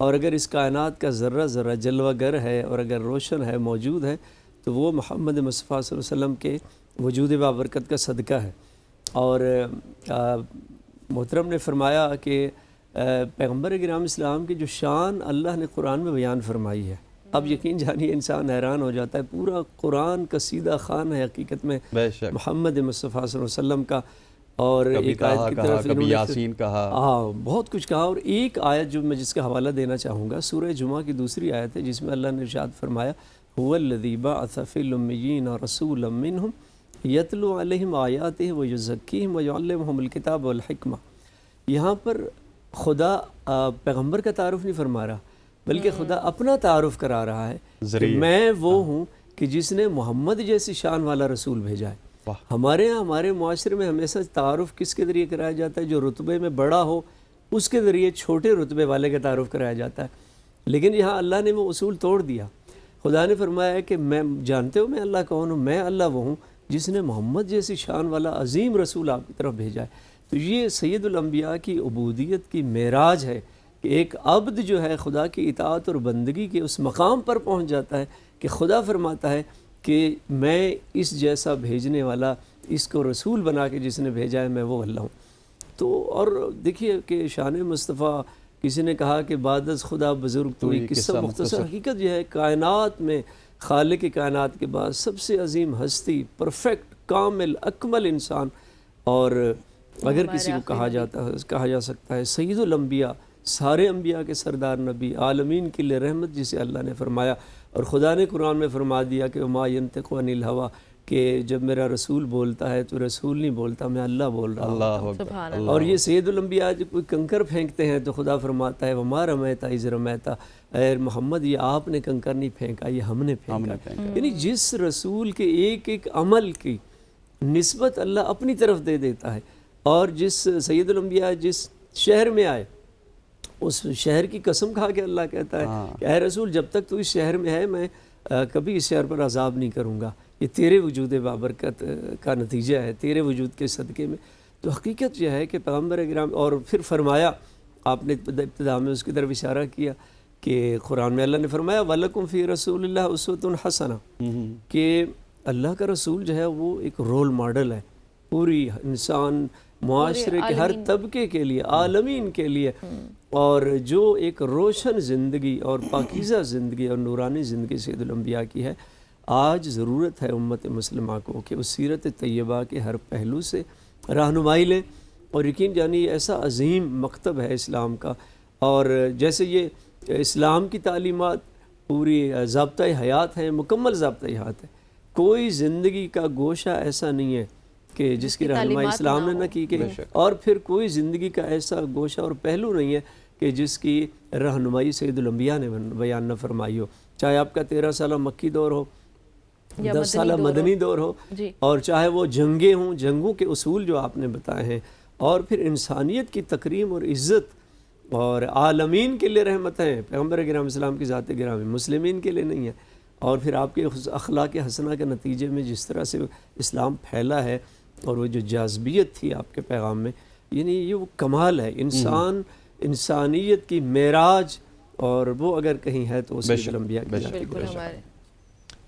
اور اگر اس کائنات کا ذرہ ذرہ جلوہ گر ہے اور اگر روشن ہے، موجود ہے، تو وہ محمد مصطفیٰ صلی اللہ علیہ وسلم کے وجود بابرکت کا صدقہ ہے۔ اور محترم نے فرمایا کہ پیغمبر گرامی اسلام کی جو شان اللہ نے قرآن میں بیان فرمائی ہے، اب یقین جانیے انسان حیران ہو جاتا ہے، پورا قرآن قصیدہ خوان ہے حقیقت میں محمد مصطفیٰ صلی اللہ علیہ وسلم کا۔ اور ایک آیت کی طرف
کبھی یاسین کہا،
بہت کچھ کہا۔ اور ایک آیت جو میں جس کا حوالہ دینا چاہوں گا، سورہ جمعہ کی دوسری آیت ہے، جس میں اللہ نے ارشاد فرمایا هو الذی بعث فی الامیین رسولا منہم یتلو علیہم آیاتہ ویزکیہم ویعلمہم الکتاب والحکمہ۔ یہاں پر خدا پیغمبر کا تعارف نہیں فرما رہا، بلکہ خدا اپنا تعارف کرا رہا ہے کہ میں وہ ہوں کہ جس نے محمد جیسی شان والا رسول بھیجا ہے۔ ہمارے ہاں ہمارے معاشرے میں ہمیشہ تعارف کس کے ذریعے کرایا جاتا ہے؟ جو رتبے میں بڑا ہو اس کے ذریعے چھوٹے رتبے والے کا تعارف کرایا جاتا ہے، لیکن یہاں اللہ نے وہ اصول توڑ دیا۔ خدا نے فرمایا ہے کہ میں جانتے ہو میں اللہ کون ہوں؟ میں اللہ وہ ہوں جس نے محمد جیسی شان والا عظیم رسول آپ کی طرف بھیجا ہے۔ تو یہ سید الانبیاء کی عبودیت کی معراج ہے کہ ایک عبد جو ہے خدا کی اطاعت اور بندگی کے اس مقام پر پہنچ جاتا ہے کہ خدا فرماتا ہے کہ میں اس جیسا بھیجنے والا، اس کو رسول بنا کے جس نے بھیجا ہے، میں وہ اللہ ہوں۔ تو اور دیکھیے کہ شان مصطفیٰ، کسی نے کہا کہ بعد از خدا بزرگ تو یہ قصہ مختصر، حقیقت یہ ہے کائنات میں خالق کائنات کے بعد سب سے عظیم ہستی، پرفیکٹ، کامل، اکمل انسان، اور اگر کسی کو کہا جا سکتا ہے سید الانبیاء، سارے انبیاء کے سردار نبی، عالمین کے لیے رحمت، جسے اللہ نے فرمایا۔ اور خدا نے قرآن میں فرما دیا کہ وما ینطق عن الہویٰ، کہ جب میرا رسول بولتا ہے تو رسول نہیں بولتا، میں اللہ بول رہا ہوں۔ اور یہ سید الانبیاء جو کوئی کنکر پھینکتے ہیں تو خدا فرماتا ہے وما رمیت اذ رمیت، اے محمد یہ آپ نے کنکر نہیں پھینکا، یہ ہم نے پھینکا۔ یعنی جس رسول کے ایک ایک عمل کی نسبت اللہ اپنی طرف دے دیتا ہے، اور جس سید الانبیاء جس شہر میں آئے اس شہر کی قسم کھا کے اللہ کہتا ہے کہ اے رسول جب تک تو اس شہر میں ہے میں کبھی اس شہر پر عذاب نہیں کروں گا، یہ تیرے وجود بابرکت کا نتیجہ ہے، تیرے وجود کے صدقے میں۔ تو حقیقت یہ ہے کہ پیغمبر اکرام، اور پھر فرمایا، آپ نے ابتدا میں اس کی طرف اشارہ کیا کہ قرآن میں اللہ نے فرمایا وَلَكُمْ فِي رَسُولِ اللَّهِ أُسْوَةٌ حَسَنَةٌ، کہ اللہ کا رسول جو ہے وہ ایک رول ماڈل ہے پوری انسان معاشرے کے ہر طبقے کے لیے، عالمین کے لیے، اور جو ایک روشن زندگی اور پاکیزہ زندگی اور نورانی زندگی سید الانبیاء کی ہے۔ آج ضرورت ہے امت مسلمہ کو کہ اس سیرت طیبہ کے ہر پہلو سے رہنمائی لیں، اور یقین جانیے ایسا عظیم مکتب ہے اسلام کا، اور جیسے یہ اسلام کی تعلیمات پوری ضابطۂ حیات ہیں، مکمل ضابطۂ حیات ہے، کوئی زندگی کا گوشہ ایسا نہیں ہے کہ جس کی رہنمائی اسلام نے نہ کی کہ، اور پھر کوئی زندگی کا ایسا گوشہ اور پہلو نہیں ہے کہ جس کی رہنمائی سید الانبیاء نے بیان نہ فرمائی ہو، چاہے آپ کا 13 سالہ مکی دور ہو، 10 سالہ مدنی دور ہو، اور چاہے وہ جنگیں ہوں، جنگوں کے اصول جو آپ نے بتائے ہیں، اور پھر انسانیت کی تکریم اور عزت اور عالمین کے لیے رحمت ہیں، پیغمبر اکرم اسلام کی ذات گرامی، مسلمین کے لیے نہیں ہے، اور پھر آپ کے اخلاق حسنہ کے نتیجے میں جس طرح سے اسلام پھیلا ہے، اور وہ جو جاذبیت تھی آپ کے پیغام میں، یعنی یہ وہ کمال ہے انسانیت کی معراج، اور وہ اگر کہیں ہے تو سید الانبیاء کی۔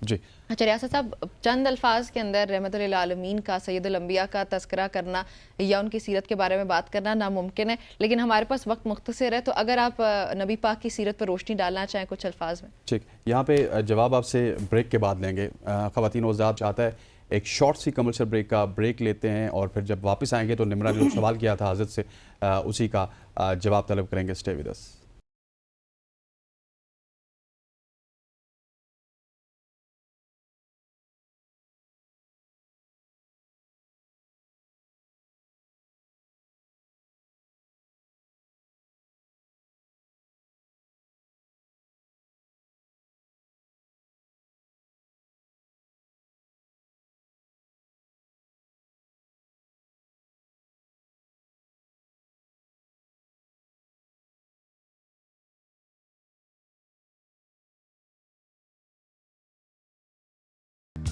جی
اچھا ریاست صاحب، چند الفاظ کے اندر رحمت للعالمین کا، سید الانبیاء کا تذکرہ کرنا یا ان کی سیرت کے بارے میں بات کرنا ناممکن ہے، لیکن ہمارے پاس وقت مختصر ہے، تو اگر آپ نبی پاک کی سیرت پر روشنی ڈالنا چاہیں کچھ الفاظ میں۔
ٹھیک، یہاں پہ جواب آپ سے بریک کے بعد لیں گے۔ خواتین و حضرات، چاہتا ہے ایک شارٹ سی کمرشل بریک کا بریک لیتے ہیں، اور پھر جب واپس آئیں گے تو نمرہ نے جو سوال کیا تھا حضرت سے اسی کا جواب طلب کریں گے۔ Stay with us.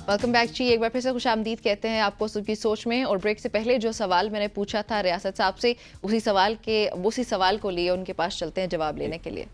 Welcome back جی، ایک بار پھر سے خوش آمدید کہتے ہیں آپ کو صبح کی سوچ میں، اور بریک سے پہلے جو سوال میں نے پوچھا تھا ریاست صاحب سے، اسی سوال کو لیے ان کے پاس چلتے ہیں جواب لینے کے لیے۔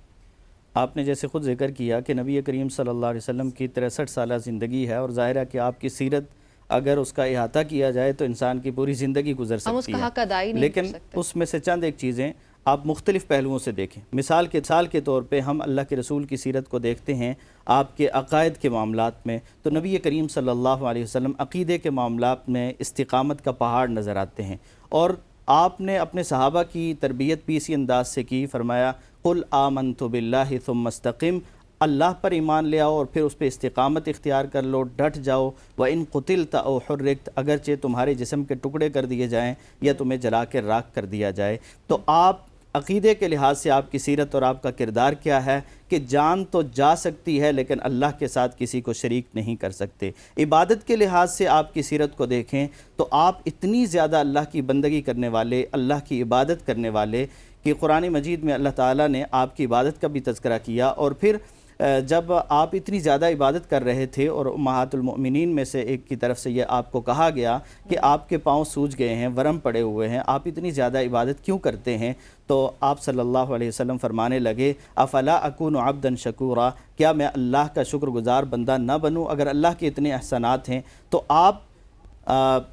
آپ نے جیسے خود ذکر کیا کہ نبی کریم صلی اللہ علیہ وسلم کی 63 سالہ زندگی ہے، اور ظاہر ہے کہ آپ کی سیرت اگر اس کا احاطہ کیا جائے تو انسان کی پوری زندگی گزر
ہم اس
سکتی
کا حق
ہے،
ادا ہی نہیں
لیکن
کر سکتے۔
اس میں سے چند ایک چیزیں آپ مختلف پہلوؤں سے دیکھیں۔ مثال کے طور پہ ہم اللہ کے رسول کی سیرت کو دیکھتے ہیں آپ کے عقائد کے معاملات میں، تو نبی کریم صلی اللہ علیہ وسلم عقیدے کے معاملات میں استقامت کا پہاڑ نظر آتے ہیں، اور آپ نے اپنے صحابہ کی تربیت بھی اسی انداز سے کی۔ فرمایا قل آمنت باللہ ثم استقم، اللہ پر ایمان لے آؤ اور پھر اس پہ استقامت اختیار کر لو، ڈٹ جاؤ۔ وَإِن قُتِلْتَ أَوْ حُرِّقْتَ، اگرچہ تمہارے جسم کے ٹکڑے کر دیے جائیں یا تمہیں جلا کے راکھ کر دیا جائے۔ تو آپ عقیدے کے لحاظ سے آپ کی سیرت اور آپ کا کردار کیا ہے کہ جان تو جا سکتی ہے لیکن اللہ کے ساتھ کسی کو شریک نہیں کر سکتے۔ عبادت کے لحاظ سے آپ کی سیرت کو دیکھیں تو آپ اتنی زیادہ اللہ کی بندگی کرنے والے، اللہ کی عبادت کرنے والے کہ قرآن مجید میں اللہ تعالیٰ نے آپ کی عبادت کا بھی تذکرہ کیا، اور پھر جب آپ اتنی زیادہ عبادت کر رہے تھے اور امہات المؤمنین میں سے ایک کی طرف سے یہ آپ کو کہا گیا کہ آپ کے پاؤں سوج گئے ہیں، ورم پڑے ہوئے ہیں، آپ اتنی زیادہ عبادت کیوں کرتے ہیں؟ تو آپ صلی اللہ علیہ وسلم فرمانے لگے افلا اکون عبدا شکورا، کیا میں اللہ کا شکر گزار بندہ نہ بنوں؟ اگر اللہ کے اتنے احسانات ہیں تو آپ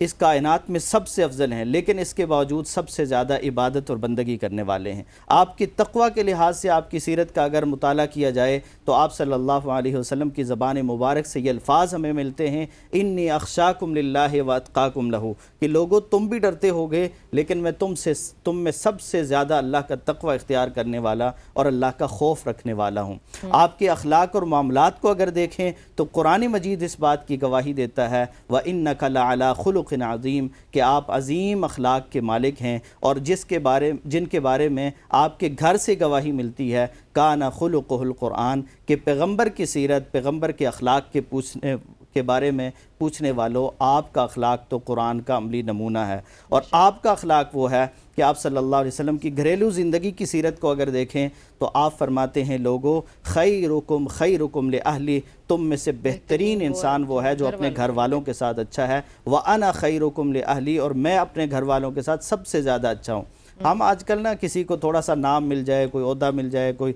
اس کائنات میں سب سے افضل ہیں، لیکن اس کے باوجود سب سے زیادہ عبادت اور بندگی کرنے والے ہیں۔ آپ کی تقوی کے لحاظ سے آپ کی سیرت کا اگر مطالعہ کیا جائے تو آپ صلی اللہ علیہ وسلم کی زبان مبارک سے یہ الفاظ ہمیں ملتے ہیں انی اخشاکم للہ واتقاکم لہ، کہ لوگوں تم بھی ڈرتے ہوگے لیکن میں تم میں سب سے زیادہ اللہ کا تقوی اختیار کرنے والا اور اللہ کا خوف رکھنے والا ہوں۔ آپ کے اخلاق اور معاملات کو اگر دیکھیں تو قرآن مجید اس بات کی گواہی دیتا ہے وَإِنَّكَ لَعَلَىٰ خُلُقٍ عظیم، کہ آپ عظیم اخلاق کے مالک ہیں، اور جن کے بارے میں آپ کے گھر سے گواہی ملتی ہے کَانَ خُلُقُهُ القرآن، کہ پیغمبر کی سیرت، پیغمبر کے اخلاق کے بارے میں پوچھنے والوں آپ کا اخلاق تو قرآن کا عملی نمونہ ہے، اور آپ کا اخلاق وہ ہے کہ آپ صلی اللہ علیہ وسلم کی گھریلو زندگی کی سیرت کو اگر دیکھیں تو آپ فرماتے ہیں لوگوں خیرکم لأہلی، تم میں سے بہترین انسان وہ ہے جو اپنے گھر والوں کے ساتھ اچھا ہے، وَأَنَا خَيْرُكُمْ لأہلی، اور میں اپنے گھر والوں کے ساتھ سب سے زیادہ اچھا ہوں۔ ہم آج کل نا کسی کو تھوڑا سا نام مل جائے، کوئی عہدہ مل جائے، کوئی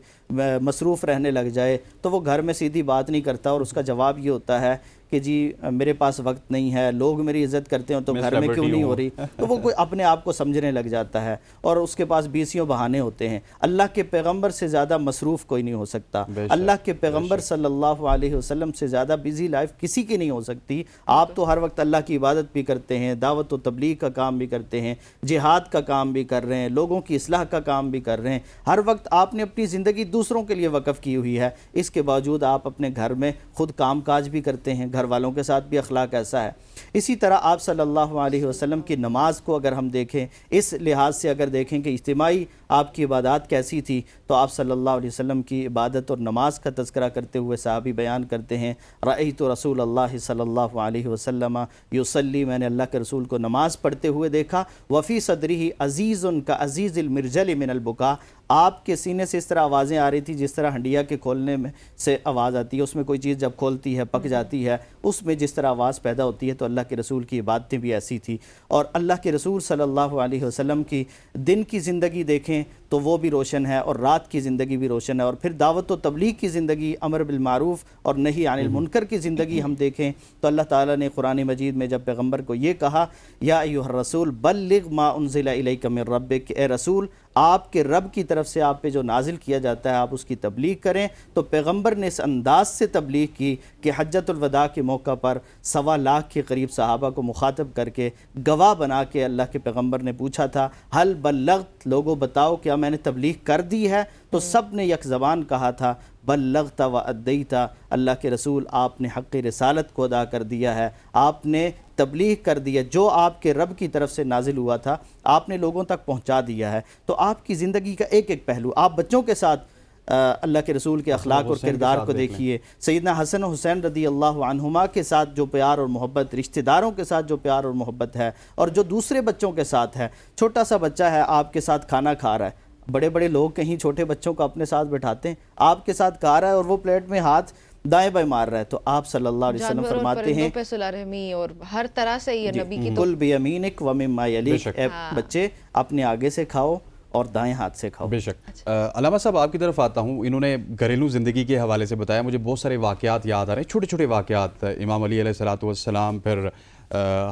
مصروف رہنے لگ جائے تو وہ گھر میں سیدھی بات نہیں کرتا، اور اس کا جواب یہ ہوتا ہے کہ جی میرے پاس وقت نہیں ہے، لوگ میری عزت کرتے ہیں تو گھر میں کیوں نہیں ہو رہی، تو وہ کوئی اپنے آپ کو سمجھنے لگ جاتا ہے اور اس کے پاس 20 بہانے ہوتے ہیں۔ اللہ کے پیغمبر سے زیادہ مصروف کوئی نہیں ہو سکتا، اللہ کے پیغمبر صلی اللہ علیہ وسلم سے زیادہ بیزی لائف کسی کی نہیں ہو سکتی۔ آپ تو ہر وقت اللہ کی عبادت بھی کرتے ہیں، دعوت و تبلیغ کا کام بھی کرتے ہیں، جہاد کا کام بھی کر رہے ہیں، لوگوں کی اصلاح کا کام بھی کر رہے ہیں، ہر وقت آپ نے اپنی زندگی دوسروں کے لیے وقف کی ہوئی ہے، اس کے باوجود آپ اپنے گھر میں خود کام کاج بھی کرتے ہیں، گھر والوں کے ساتھ بھی اخلاق ایسا ہے۔ اسی طرح آپ صلی اللہ علیہ وسلم کی نماز کو اگر ہم دیکھیں، اس لحاظ سے اگر دیکھیں کہ اجتماعی آپ کی عبادات کیسی تھی، تو آپ صلی اللہ علیہ وسلم کی عبادت اور نماز کا تذکرہ کرتے ہوئے صحابی بیان کرتے ہیں رأیت رسول اللہ صلی اللہ علیہ وسلم یصلی، میں نے اللہ کے رسول کو نماز پڑھتے ہوئے دیکھا، وفی صدرہ عزیز کا عزیز المرجل من البکا، آپ کے سینے سے اس طرح آوازیں آ رہی تھی جس طرح ہنڈیا کے کھولنے میں سے آواز آتی ہے، اس میں کوئی چیز جب کھولتی ہے پک جاتی ہے اس میں جس طرح آواز پیدا ہوتی ہے، تو اللہ کے رسول کی عبادتیں بھی ایسی تھی۔ اور اللہ کے رسول صلی اللہ علیہ وسلم کی دن کی زندگی دیکھیں تو وہ بھی روشن ہے اور رات کی زندگی بھی روشن ہے، اور پھر دعوت و تبلیغ کی زندگی، امر بالمعروف اور نہی عن المنکر کی زندگی ہم دیکھیں تو اللہ تعالیٰ نے قرآن مجید میں جب پیغمبر کو یہ کہا یا ایھا الرسول بلغ ما انزل الیک من ربک، اے رسول آپ کے رب کی طرف سے آپ پہ جو نازل کیا جاتا ہے آپ اس کی تبلیغ کریں، تو پیغمبر نے اس انداز سے تبلیغ کی کہ حجۃ الوداع کے موقع پر 1.25 لاکھ کے قریب صحابہ کو مخاطب کر کے گواہ بنا کے اللہ کے پیغمبر نے پوچھا تھا حل بلغت، لوگوں بتاؤ کیا میں نے تبلیغ کر دی ہے؟ تو سب نے یک زبان کہا تھا بلغت و ادیت، اللہ کے رسول آپ نے حق رسالت کو ادا کر دیا ہے، آپ نے تبلیغ کر دیا، جو آپ کے رب کی طرف سے نازل ہوا تھا آپ نے لوگوں تک پہنچا دیا ہے۔ تو آپ کی زندگی کا ایک ایک پہلو، آپ بچوں کے ساتھ اللہ کے رسول کے اخلاق اور کردار کو دیکھیے، سیدنا حسن و حسین رضی اللہ عنہما کے ساتھ جو پیار اور محبت، رشتہ داروں کے ساتھ جو پیار اور محبت ہے، اور جو دوسرے بچوں کے ساتھ ہے، چھوٹا سا بچہ ہے آپ کے ساتھ کھانا کھا رہا ہے، بڑے بڑے لوگ کہیں چھوٹے بچوں کو اپنے ساتھ بٹھاتے ہیں، آپ کے ساتھ کھا رہا ہے اور وہ پلیٹ میں ہاتھ دائیں بائیں مار رہا ہے، تو آپ صلی اللہ علیہ وسلم فرماتے ہیں
پہ صلہ رحمی اور ہر طرح سے یہ نبی کی
کل بیمینک ومما یلیک، اے بچے اپنے آگے سے کھاؤ اور دائیں ہاتھ سے کھاؤ.
بے شک. علامہ صاحب آپ کی طرف آتا ہوں. انہوں نے گھریلو زندگی کے حوالے سے بتایا, مجھے بہت سارے واقعات یاد آ رہے ہیں, چھوٹے چھوٹے واقعات. امام علی علیہ الصلوۃ والسلام, پھر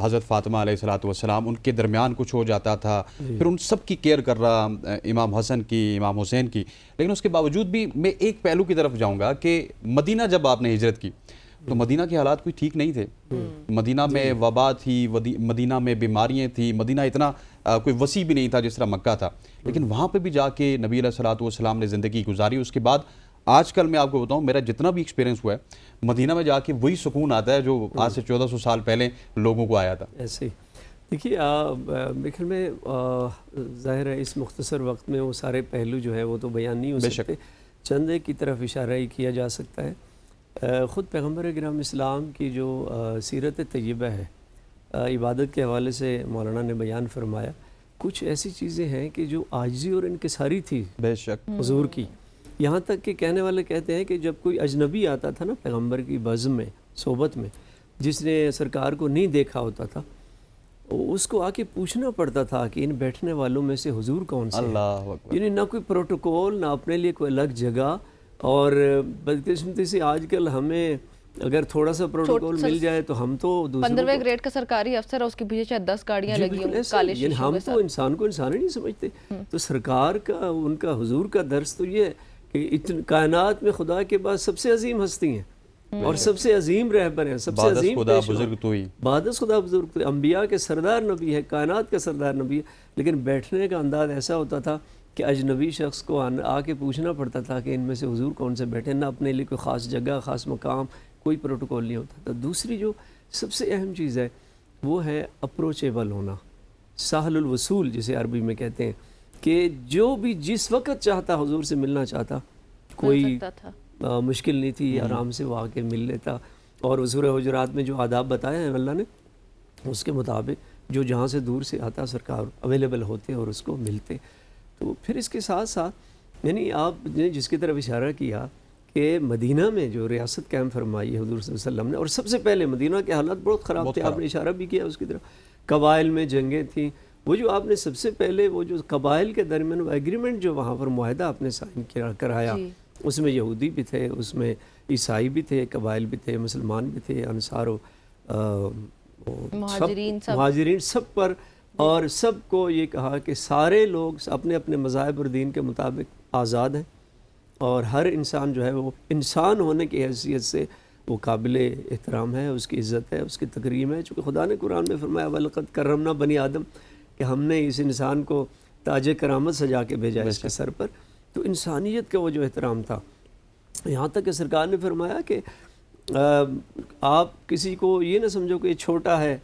حضرت فاطمہ علیہ الصلوۃ والسلام, ان کے درمیان کچھ ہو جاتا تھا, پھر ان سب کی کیئر کر رہا امام حسن کی, امام حسین کی. لیکن اس کے باوجود بھی میں ایک پہلو کی طرف جاؤں گا کہ مدینہ جب آپ نے ہجرت کی تو مدینہ کے حالات کوئی ٹھیک نہیں تھے. مدینہ میں وبا تھی, مدینہ میں بیماریاں تھیں, مدینہ اتنا کوئی وسیع بھی نہیں تھا جس طرح مکہ تھا. لیکن وہاں پہ بھی جا کے نبی علیہ الصلوۃ والسلام نے زندگی گزاری. اس کے بعد آج کل میں آپ کو بتاؤں, میرا جتنا بھی ایکسپیرینس ہوا ہے, مدینہ میں جا کے وہی سکون آتا ہے جو آج سے 1400 سال پہلے لوگوں کو آیا تھا.
ایسے ہی دیکھیے, میرے خیال میں ظاہر ہے اس مختصر وقت میں وہ سارے پہلو جو ہے وہ تو بیان نہیں ہو سکتے. چند ایک کی طرف اشارہ ہی کیا جا سکتا ہے. خود پیغمبر اکرم اسلام کی جو سیرت طیبہ ہے, عبادت کے حوالے سے مولانا نے بیان فرمایا, کچھ ایسی چیزیں ہیں کہ جو عاجزی اور انکساری تھی
بے شک
حضور کی. یہاں تک کہ کہنے والے کہتے ہیں کہ جب کوئی اجنبی آتا تھا نا پیغمبر کی بزم میں, صحبت میں, جس نے سرکار کو نہیں دیکھا ہوتا تھا, اس کو آ کے پوچھنا پڑتا تھا کہ ان بیٹھنے والوں میں سے حضور کون سے ہیں.
اللہ اکبر.
یعنی نہ کوئی پروٹوکول, نہ اپنے لیے کوئی الگ جگہ. اور بدقسمتی سے آج کل ہمیں اگر تھوڑا سا پروٹوکول مل جائے تو ہم تو
15ویں گریڈ کا سرکاری افسر ہے, اس کے پیچھے شاید 10 گاڑیاں لگی ہوں کالے
یعنی
شیشوں
ہم
کے
تو انسان کو انسان ہی نہیں سمجھتے. تو سرکار کا, ان کا حضور کا درس تو یہ ہے کہ کائنات میں خدا کے بعد سب سے عظیم ہستی ہیں اور سب سے عظیم رہبر ہیں, سب سے عظیم
خدا بزرگ تو ہی,
بعد از خدا بزرگ تو, انبیاء کے سردار نبی ہے, کائنات کا سردار نبی ہے. لیکن بیٹھنے کا انداز ایسا ہوتا تھا کہ اجنبی شخص کو آ کے پوچھنا پڑتا تھا کہ ان میں سے حضور کون سے بیٹھے. نہ اپنے لیے کوئی خاص جگہ, خاص مقام, کوئی پروٹوکول نہیں ہوتا تھا. دوسری جو سب سے اہم چیز ہے وہ ہے اپروچیبل ہونا, سہل الوصول جسے عربی میں کہتے ہیں, کہ جو بھی جس وقت چاہتا حضور سے ملنا چاہتا, کوئی مشکل نہیں تھی, آرام سے وہ آ کے مل لیتا. اور سورہ حجرات میں جو آداب بتائے ہیں اللہ نے, اس کے مطابق جو جہاں سے دور سے آتا سرکار اویلیبل ہوتے اور اس کو ملتے. تو پھر اس کے ساتھ ساتھ یعنی آپ نے جس کی طرف اشارہ کیا کہ مدینہ میں جو ریاست قائم فرمائی ہے حضور صلی اللہ علیہ وسلم نے, اور سب سے پہلے مدینہ کے حالات بہت خراب تھے, آپ نے اشارہ بھی کیا اس کی طرف. قبائل میں جنگیں تھیں, وہ جو آپ نے سب سے پہلے وہ جو قبائل کے درمیان وہ ایگریمنٹ جو وہاں پر معاہدہ آپ نے سائن کرایا, اس میں یہودی بھی تھے, اس میں عیسائی بھی تھے, قبائل بھی تھے, مسلمان بھی تھے, انصار و مہاجرین سب پر. اور سب کو یہ کہا کہ سارے لوگ اپنے اپنے مذاہب اور دین کے مطابق آزاد ہیں, اور ہر انسان جو ہے وہ انسان ہونے کی حیثیت سے وہ قابل احترام ہے, اس کی عزت ہے, اس کی تکریم ہے. چونکہ خدا نے قرآن میں فرمایا وَلَقَدْ كَرَّمْنَا بَنِي آدم, کہ ہم نے اس انسان کو تاج کرامت سجا کے بھیجا اس کے سر پر. تو انسانیت کا وہ جو احترام تھا, یہاں تک کہ سرکار نے فرمایا کہ آپ کسی کو یہ نہ سمجھو کہ یہ چھوٹا ہے.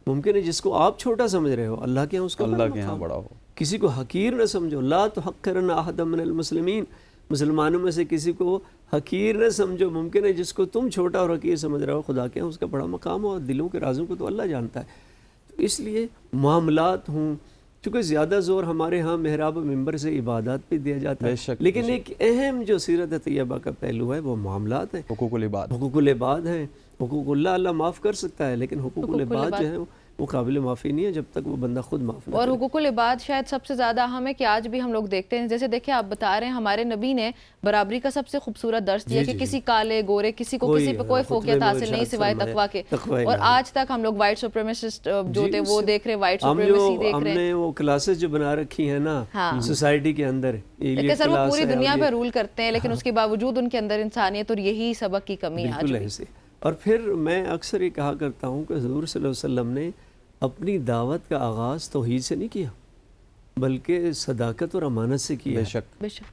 ممکن ہے جس کو آپ چھوٹا سمجھ رہے ہو اللہ کے اس کا
بڑا ہو.
کسی کو حقیر نہ سمجھو, لا تحقرن احدا من المسلمین, مسلمانوں میں سے کسی کو حقیر نہ سمجھو. ممکن ہے جس کو تم چھوٹا اور حقیر سمجھ رہے ہو خدا کے اس کا بڑا مقام ہو, اور دلوں کے رازوں کو تو اللہ جانتا ہے. تو اس لیے معاملات ہوں, چونکہ زیادہ زور ہمارے ہاں محراب و ممبر سے عبادات پہ دیا جاتا ہے, لیکن ایک اہم جو سیرت طیبہ کا پہلو ہے وہ معاملات ہیں,
حقوق
العباد ہیں. حقوق اللہ معاف کر سکتا ہے, لیکن حقوق العباد جو ہے وہ قابل معافی نہیں ہے جب تک وہ بندہ خود معاف نہ
اور
کرے.
حقوق العباد شاید سب سے زیادہ اہم ہے کہ آج بھی ہم لوگ دیکھتے ہیں, جیسے دیکھیں آپ بتا رہے ہیں ہمارے نبی نے برابری کا سب سے خوبصورت درس دیا کہ کسی کالے گورے کسی کو کسی پہ کوئی فوقیت حاصل نہیں سوائے تقویٰ کے. اور آج تک ہم لوگ وائٹ سپریمیسسٹ جو تھے وہ دیکھ رہے, وائٹ سپریمیسی دیکھ رہے ہیں.
ہم نے وہ کلاسز جو بنا رکھی ہیں نا سوسائٹی کے اندر,
کہ سر وہ پوری دنیا پہ رول کرتے ہیں, لیکن اس کے باوجود ان کے اندر انسانیت اور یہی سبق کی کمی ہے آج بھی.
اور پھر میں اکثر یہ کہا کرتا ہوں کہ حضور صلی اللہ علیہ وسلم نے اپنی دعوت کا آغاز توحید سے نہیں کیا بلکہ صداقت اور امانت سے کیا.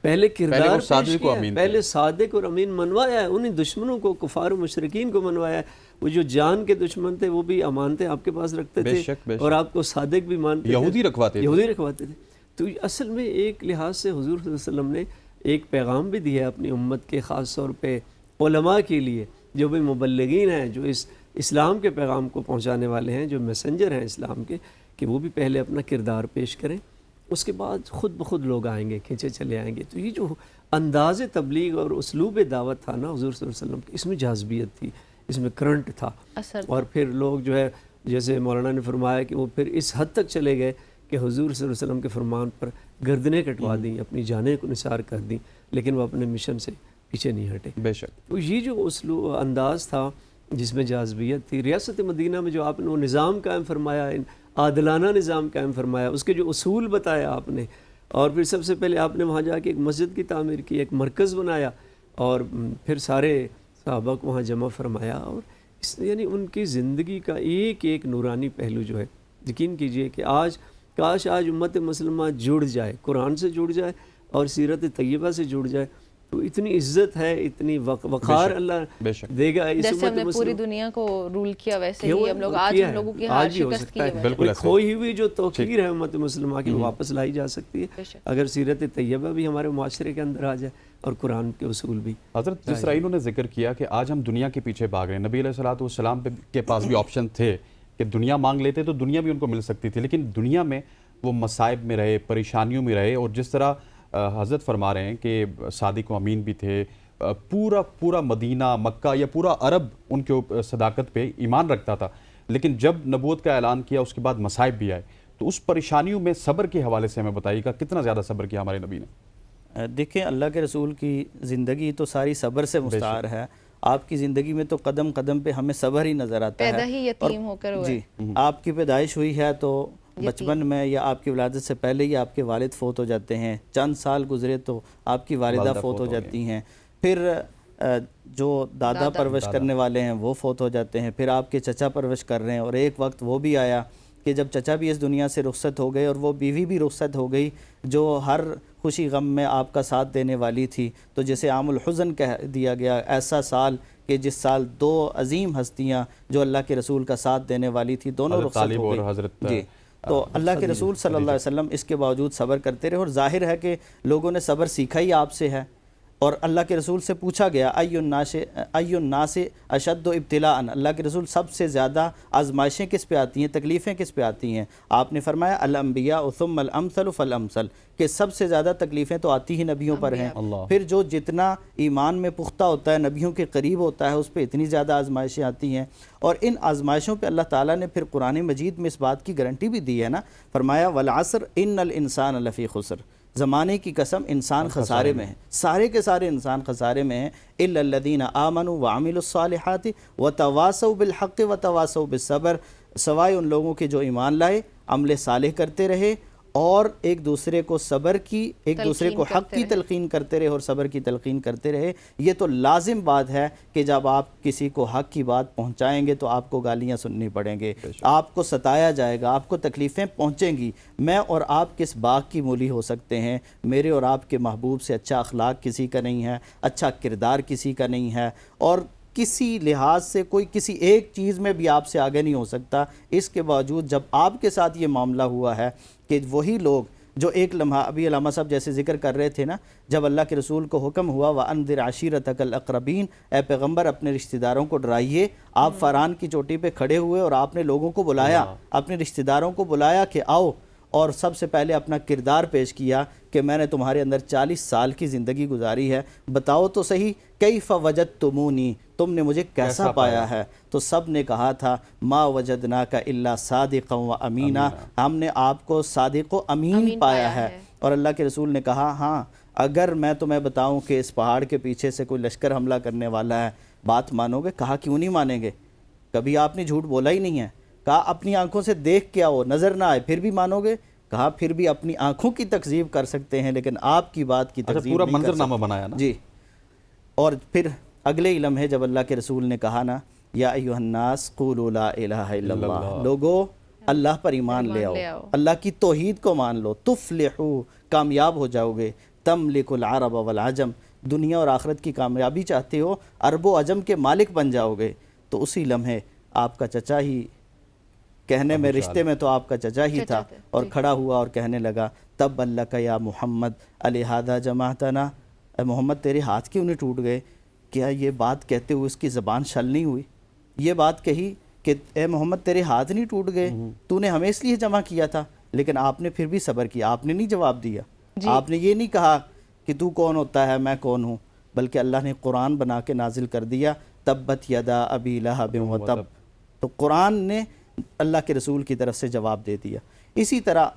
پہلے کردار پیش کیا, پہلے صادق اور امین منوایا ہے. انہیں دشمنوں کو, کفار و مشرکین کو منوایا ہے. وہ جو جان کے دشمن تھے وہ بھی امانتیں آپ کے پاس رکھتے تھے اور آپ کو صادق بھی مانتے تھے, یہودی رکھواتے تھے. تو اصل میں ایک لحاظ سے حضور صلی اللہ علیہ وسلم نے ایک پیغام بھی دیا اپنی امت کے, خاص طور پہ علماء کے لیے جو بھی مبلغین ہیں, جو اس اسلام کے پیغام کو پہنچانے والے ہیں, جو میسنجر ہیں اسلام کے, کہ وہ بھی پہلے اپنا کردار پیش کریں, اس کے بعد خود بخود لوگ آئیں گے, کھینچے چلے آئیں گے. تو یہ جو انداز تبلیغ اور اسلوب دعوت تھا نا حضور صلی اللہ علیہ وسلم کی, اس میں جاذبیت تھی, اس میں کرنٹ تھا. اور پھر لوگ جو ہے جیسے مولانا نے فرمایا کہ وہ پھر اس حد تک چلے گئے کہ حضور صلی اللہ علیہ وسلم کے فرمان پر گردنیں کٹوا دیں، اپنی جانیں کو نثار کر دیں، لیکن وہ اپنے مشن سے پیچھے نہیں ہٹے.
بے شک.
تو یہ جو اسلوب انداز تھا جس میں جاذبیت تھی، ریاست مدینہ میں جو آپ نے وہ نظام قائم فرمایا، عادلانہ نظام قائم فرمایا، اس کے جو اصول بتایا آپ نے، اور پھر سب سے پہلے آپ نے وہاں جا کے ایک مسجد کی تعمیر کی، ایک مرکز بنایا، اور پھر سارے صحابہ کو وہاں جمع فرمایا، اور یعنی ان کی زندگی کا ایک ایک نورانی پہلو جو ہے، یقین کیجئے کہ کاش آج امت مسلمہ جڑ جائے، قرآن سے جڑ جائے اور سیرت طیبہ سے جڑ جائے، تو اتنی عزت ہے، اتنی وقار اللہ دے گا اس
جیسے ہم نے
امت
پوری دنیا کو رول کیا ویسے ہی ہم لوگ آج ہم لوگوں کی ہار شکست کی ہے.
بالکل
کھوئی ہوئی جو توقیر ہے امت مسلمہ کی واپس لائی جا سکتی ہے اگر سیرت طیبہ بھی ہمارے معاشرے کے اندر آ جائے اور قرآن کے اصول بھی.
حضرت جس طرح انہوں نے ذکر کیا کہ آج ہم دنیا کے پیچھے بھاگ رہے ہیں، نبی علیہ الصلوۃ والسلام کے پاس بھی آپشن تھے کہ دنیا مانگ لیتے تو دنیا بھی ان کو مل سکتی تھی، لیکن دنیا میں وہ مصائب میں رہے، پریشانیوں میں رہے، اور جس طرح حضرت فرما رہے ہیں کہ صادق و امین بھی تھے، پورا مدینہ، مکہ یا پورا عرب ان کے صداقت پہ ایمان رکھتا تھا، لیکن جب نبوت کا اعلان کیا اس کے بعد مصائب بھی آئے، تو اس پریشانیوں میں صبر کے حوالے سے ہمیں بتائیے گا کتنا زیادہ صبر کیا ہمارے نبی نے.
دیکھیں اللہ کے رسول کی زندگی تو ساری صبر سے مستعار ہے. آپ کی زندگی میں تو قدم قدم پہ ہمیں صبر ہی نظر آتا ہے.
پیدا ہی یتیم ہو کر ہوئے.
جی، آپ کی پیدائش ہوئی ہے تو بچپن میں یا آپ کی ولادت سے پہلے ہی آپ کے والد فوت ہو جاتے ہیں، چند سال گزرے تو آپ کی والدہ فوت ہو جاتی ہیں، پھر جو دادا پرورش کرنے والے ہیں وہ فوت ہو جاتے ہیں، پھر آپ کے چچا پرورش کر رہے ہیں، اور ایک وقت وہ بھی آیا کہ جب چچا بھی اس دنیا سے رخصت ہو گئے اور وہ بیوی بھی رخصت ہو گئی جو ہر خوشی غم میں آپ کا ساتھ دینے والی تھی. تو جسے عام الحزن کہہ دیا گیا، ایسا سال کہ جس سال دو عظیم ہستیاں جو اللہ کے رسول کا ساتھ دینے والی تھی دونوں رخصت ہو گئی. جی، تو اللہ کے رسول صلی اللہ علیہ وسلم اس کے باوجود صبر کرتے رہے، اور ظاہر ہے کہ لوگوں نے صبر سیکھا ہی آپ سے ہے. اور اللہ کے رسول سے پوچھا گیا ای الناس اشد ابتلاء، اللہ کے رسول سب سے زیادہ آزمائشیں کس پہ آتی ہیں، تکلیفیں کس پہ آتی ہیں؟ آپ نے فرمایا الانبیاء ثم الامثل فالامثل، کہ سب سے زیادہ تکلیفیں تو آتی ہی نبیوں پر ہیں. پھر جو جتنا ایمان میں پختہ ہوتا ہے، نبیوں کے قریب ہوتا ہے، اس پہ اتنی زیادہ آزمائشیں آتی ہیں. اور ان آزمائشوں پہ اللہ تعالیٰ نے پھر قرآن مجید میں اس بات کی گارنٹی بھی دی ہے نا، فرمایا والعصر ان الانسان لفی خسر، زمانے کی قسم انسان خسارے میں ہے، سارے کے سارے انسان خسارے میں ہیں، الا الذین آمنوا وعملوا الصالحات وتواصوا بالحق وتواصوا بالصبر، سوائے ان لوگوں کے جو ایمان لائے، عمل صالح کرتے رہے، اور ایک دوسرے کو صبر کی، ایک دوسرے کو حق کی تلقین کرتے رہے اور صبر کی تلقین کرتے رہے. یہ تو لازم بات ہے کہ جب آپ کسی کو حق کی بات پہنچائیں گے تو آپ کو گالیاں سننی پڑیں گے، آپ کو ستایا جائے گا، آپ کو تکلیفیں پہنچیں گی. میں اور آپ کس باغ کی مولی ہو سکتے ہیں؟ میرے اور آپ کے محبوب سے اچھا اخلاق کسی کا نہیں ہے، اچھا کردار کسی کا نہیں ہے، اور کسی لحاظ سے کوئی کسی ایک چیز میں بھی آپ سے آگے نہیں ہو سکتا. اس کے باوجود جب آپ کے ساتھ یہ معاملہ ہوا ہے کہ وہی لوگ جو ایک لمحہ ابھی علامہ صاحب جیسے ذکر کر رہے تھے نا، جب اللہ کے رسول کو حکم ہوا وَأَنذِرْ عَشِيرَتَكَ الْأَقْرَبِينَ، اے پیغمبر اپنے رشتہ داروں کو ڈرائیے. آپ فاران کی چوٹی پہ کھڑے ہوئے اور آپ نے لوگوں کو بلایا، اپنے رشتہ داروں کو بلایا کہ آؤ، اور سب سے پہلے اپنا کردار پیش کیا کہ میں نے تمہارے اندر 40 سال کی زندگی گزاری ہے، بتاؤ تو صحیح کیف وجدتمونی، تم نے مجھے کیسا پایا ہے؟ تو سب نے کہا تھا ما وجدناک الا صادقا و امینا، ہم نے آپ کو صادق و امین پایا ہے. اور اللہ کے رسول نے کہا ہاں اگر میں تمہیں بتاؤں کہ اس پہاڑ کے پیچھے سے کوئی لشکر حملہ کرنے والا ہے، بات مانو گے؟ کہا کیوں نہیں مانیں گے، کبھی آپ نے جھوٹ بولا ہی نہیں ہے. کہا اپنی آنکھوں سے دیکھ کے آؤ، نظر نہ آئے پھر بھی مانو گے؟ کہا پھر بھی اپنی آنکھوں کی تکذیب کر سکتے ہیں لیکن آپ کی بات کی تکذیب
پورا
نہیں کر
منظر
سکتے.
نامہ بنایا نا.
جی، اور پھر اگلے ہی لمحے جب اللہ کے رسول نے کہا نا یا ایھا الناس قولوا لا الہ الا اللہ، لوگو اللہ پر ایمان لے آؤ، اللہ کی توحید کو مان لو، تفلحوا، کامیاب ہو جاؤ گے، تملک العرب والعجم، دنیا اور آخرت کی کامیابی چاہتے ہو، عرب و عجم کے مالک بن جاؤ گے. تو اسی لمحے آپ کا چچا ہی، کہنے میں رشتے میں تو آپ کا چچا ہی تھا، اور کھڑا ہوا اور کہنے لگا تب لک یا محمد الہذا جمعتنا، اے محمد تیرے ہاتھ کیوں نہیں ٹوٹ گئے؟ کیا یہ بات کہتے ہوئے اس کی زبان شل نہیں ہوئی؟ یہ بات کہی کہ اے محمد تیرے ہاتھ نہیں ٹوٹ گئے، تو نے ہمیں اس لیے جمع کیا تھا، لیکن آپ نے پھر بھی صبر کیا، آپ نے نہیں جواب دیا. آپ نے یہ نہیں کہا کہ تو کون ہوتا ہے میں کون ہوں، بلکہ اللہ نے قرآن بنا کے نازل کر دیا تبت یدا ابی لہب وتب. تو قرآن نے اللہ کے رسول کی طرف سے جواب دے دیا. اسی طرح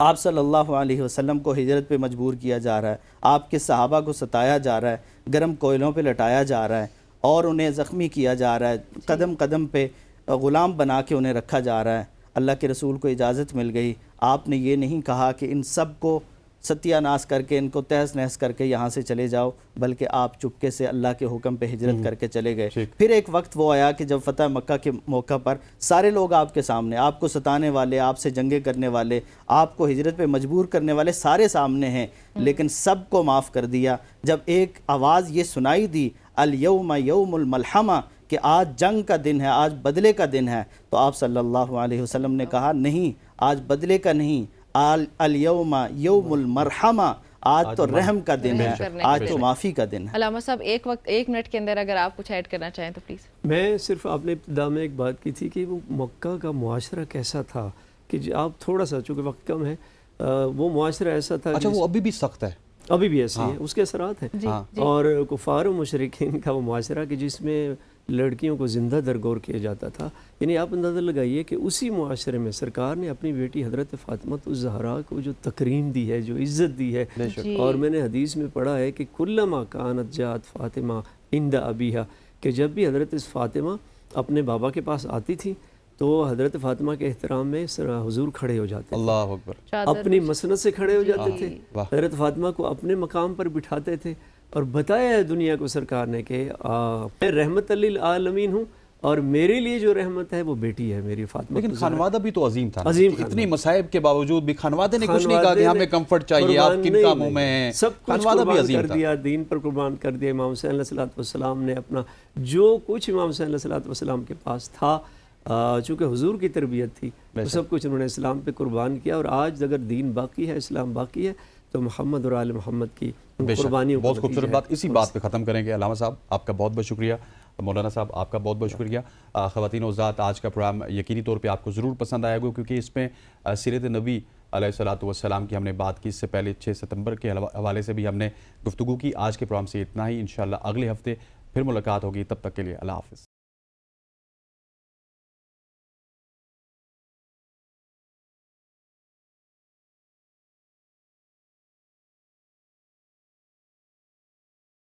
آپ صلی اللہ علیہ وسلم کو ہجرت پہ مجبور کیا جا رہا ہے، آپ کے صحابہ کو ستایا جا رہا ہے، گرم کوئلوں پہ لٹایا جا رہا ہے اور انہیں زخمی کیا جا رہا ہے، قدم قدم پہ غلام بنا کے انہیں رکھا جا رہا ہے۔ اللہ کے رسول کو اجازت مل گئی، آپ نے یہ نہیں کہا کہ ان سب کو ستیہ ناس کر کے، ان کو تہس نہس کر کے یہاں سے چلے جاؤ، بلکہ آپ چپکے سے اللہ کے حکم پہ ہجرت کر کے چلے گئے۔ پھر ایک وقت وہ آیا کہ جب فتح مکہ کے موقع پر سارے لوگ آپ کے سامنے، آپ کو ستانے والے، آپ سے جنگیں کرنے والے، آپ کو ہجرت پہ مجبور کرنے والے سارے سامنے ہیں، لیکن سب کو معاف کر دیا۔ جب ایک آواز یہ سنائی دی، الیوم یوم الملحمہ، کہ آج جنگ کا دن ہے، آج بدلے کا دن ہے، تو آپ صلی اللہ علیہ وسلم نے کہا نہیں، آج بدلے کا نہیں، الیوم یوم المرحمہ، آج تو رحم کا دن ہے، آج تو معافی کا دن ہے۔
علامہ صاحب ایک منٹ کے اندر اگر آپ کچھ ایڈ کرنا چاہیں تو پلیز۔
میں صرف آپ نے ابتدا میں ایک بات کی تھی کہ وہ مکہ کا معاشرہ کیسا تھا، کہ آپ تھوڑا سا، چونکہ وقت کم ہے، وہ معاشرہ ایسا تھا،
اچھا وہ ابھی بھی سخت ہے،
ابھی بھی ایسی ہے، اس کے اثرات ہیں، اور کفار و مشرکین کا وہ معاشرہ کہ جس میں لڑکیوں کو زندہ درگور کیا جاتا تھا، یعنی آپ اندازہ لگائیے کہ اسی معاشرے میں سرکار نے اپنی بیٹی حضرت فاطمہ الزہرا کو جو تکریم دی ہے، جو عزت دی ہے، اور میں نے حدیث میں پڑھا ہے کہ کلما کانت جات فاطمہ عند ابیہا، کہ جب بھی حضرت فاطمہ اپنے بابا کے پاس آتی تھی تو حضرت فاطمہ کے احترام میں حضور کھڑے ہو جاتے تھے،
اللہ اکبر،
اپنی مسند سے کھڑے ہو جاتے تھے، حضرت فاطمہ کو اپنے مقام پر بٹھاتے تھے، اور بتایا ہے دنیا کو سرکار نے کہ میں رحمت للعالمین ہوں، اور میرے لیے جو رحمت ہے وہ بیٹی ہے میری فاطمہ۔
لیکن خانوادہ بھی تو عظیم تھا،
عظیم
اتنی مصائب کے باوجود بھی خانوادے نے کچھ نہیں کہا کہ ہمیں کمفرٹ چاہیے، آپ کن کاموں میں ہیں،
سب کچھ
خانوادہ بھی
قربان
عظیم
کر
تھا،
دیا، دین پر قربان کر دیا۔ امام حسین علیہ السلام نے اپنا جو کچھ امام حسین علیہ السلام کے پاس تھا، چونکہ حضور کی تربیت تھی، وہ سب کچھ انہوں نے اسلام پہ قربان کیا، اور آج اگر دین باقی ہے، اسلام باقی ہے، تو محمد اور آل محمد کی قربانیوں
بہت خوبصورت بات، اسی بات پہ ختم کریں گے۔ علامہ صاحب آپ کا بہت بہت شکریہ، مولانا صاحب آپ کا بہت بہت شکریہ۔ خواتین و حضرات، آج کا پروگرام یقینی طور پہ آپ کو ضرور پسند آئے گا، کیونکہ اس میں سیرت نبی علیہ الصلوۃ والسلام کی ہم نے بات کی، اس سے پہلے 6 ستمبر کے حوالے سے بھی ہم نے گفتگو کی۔ آج کے پروگرام سے اتنا ہی، انشاءاللہ اگلے ہفتے پھر ملاقات ہوگی، تب تک کے لیے اللہ حافظ۔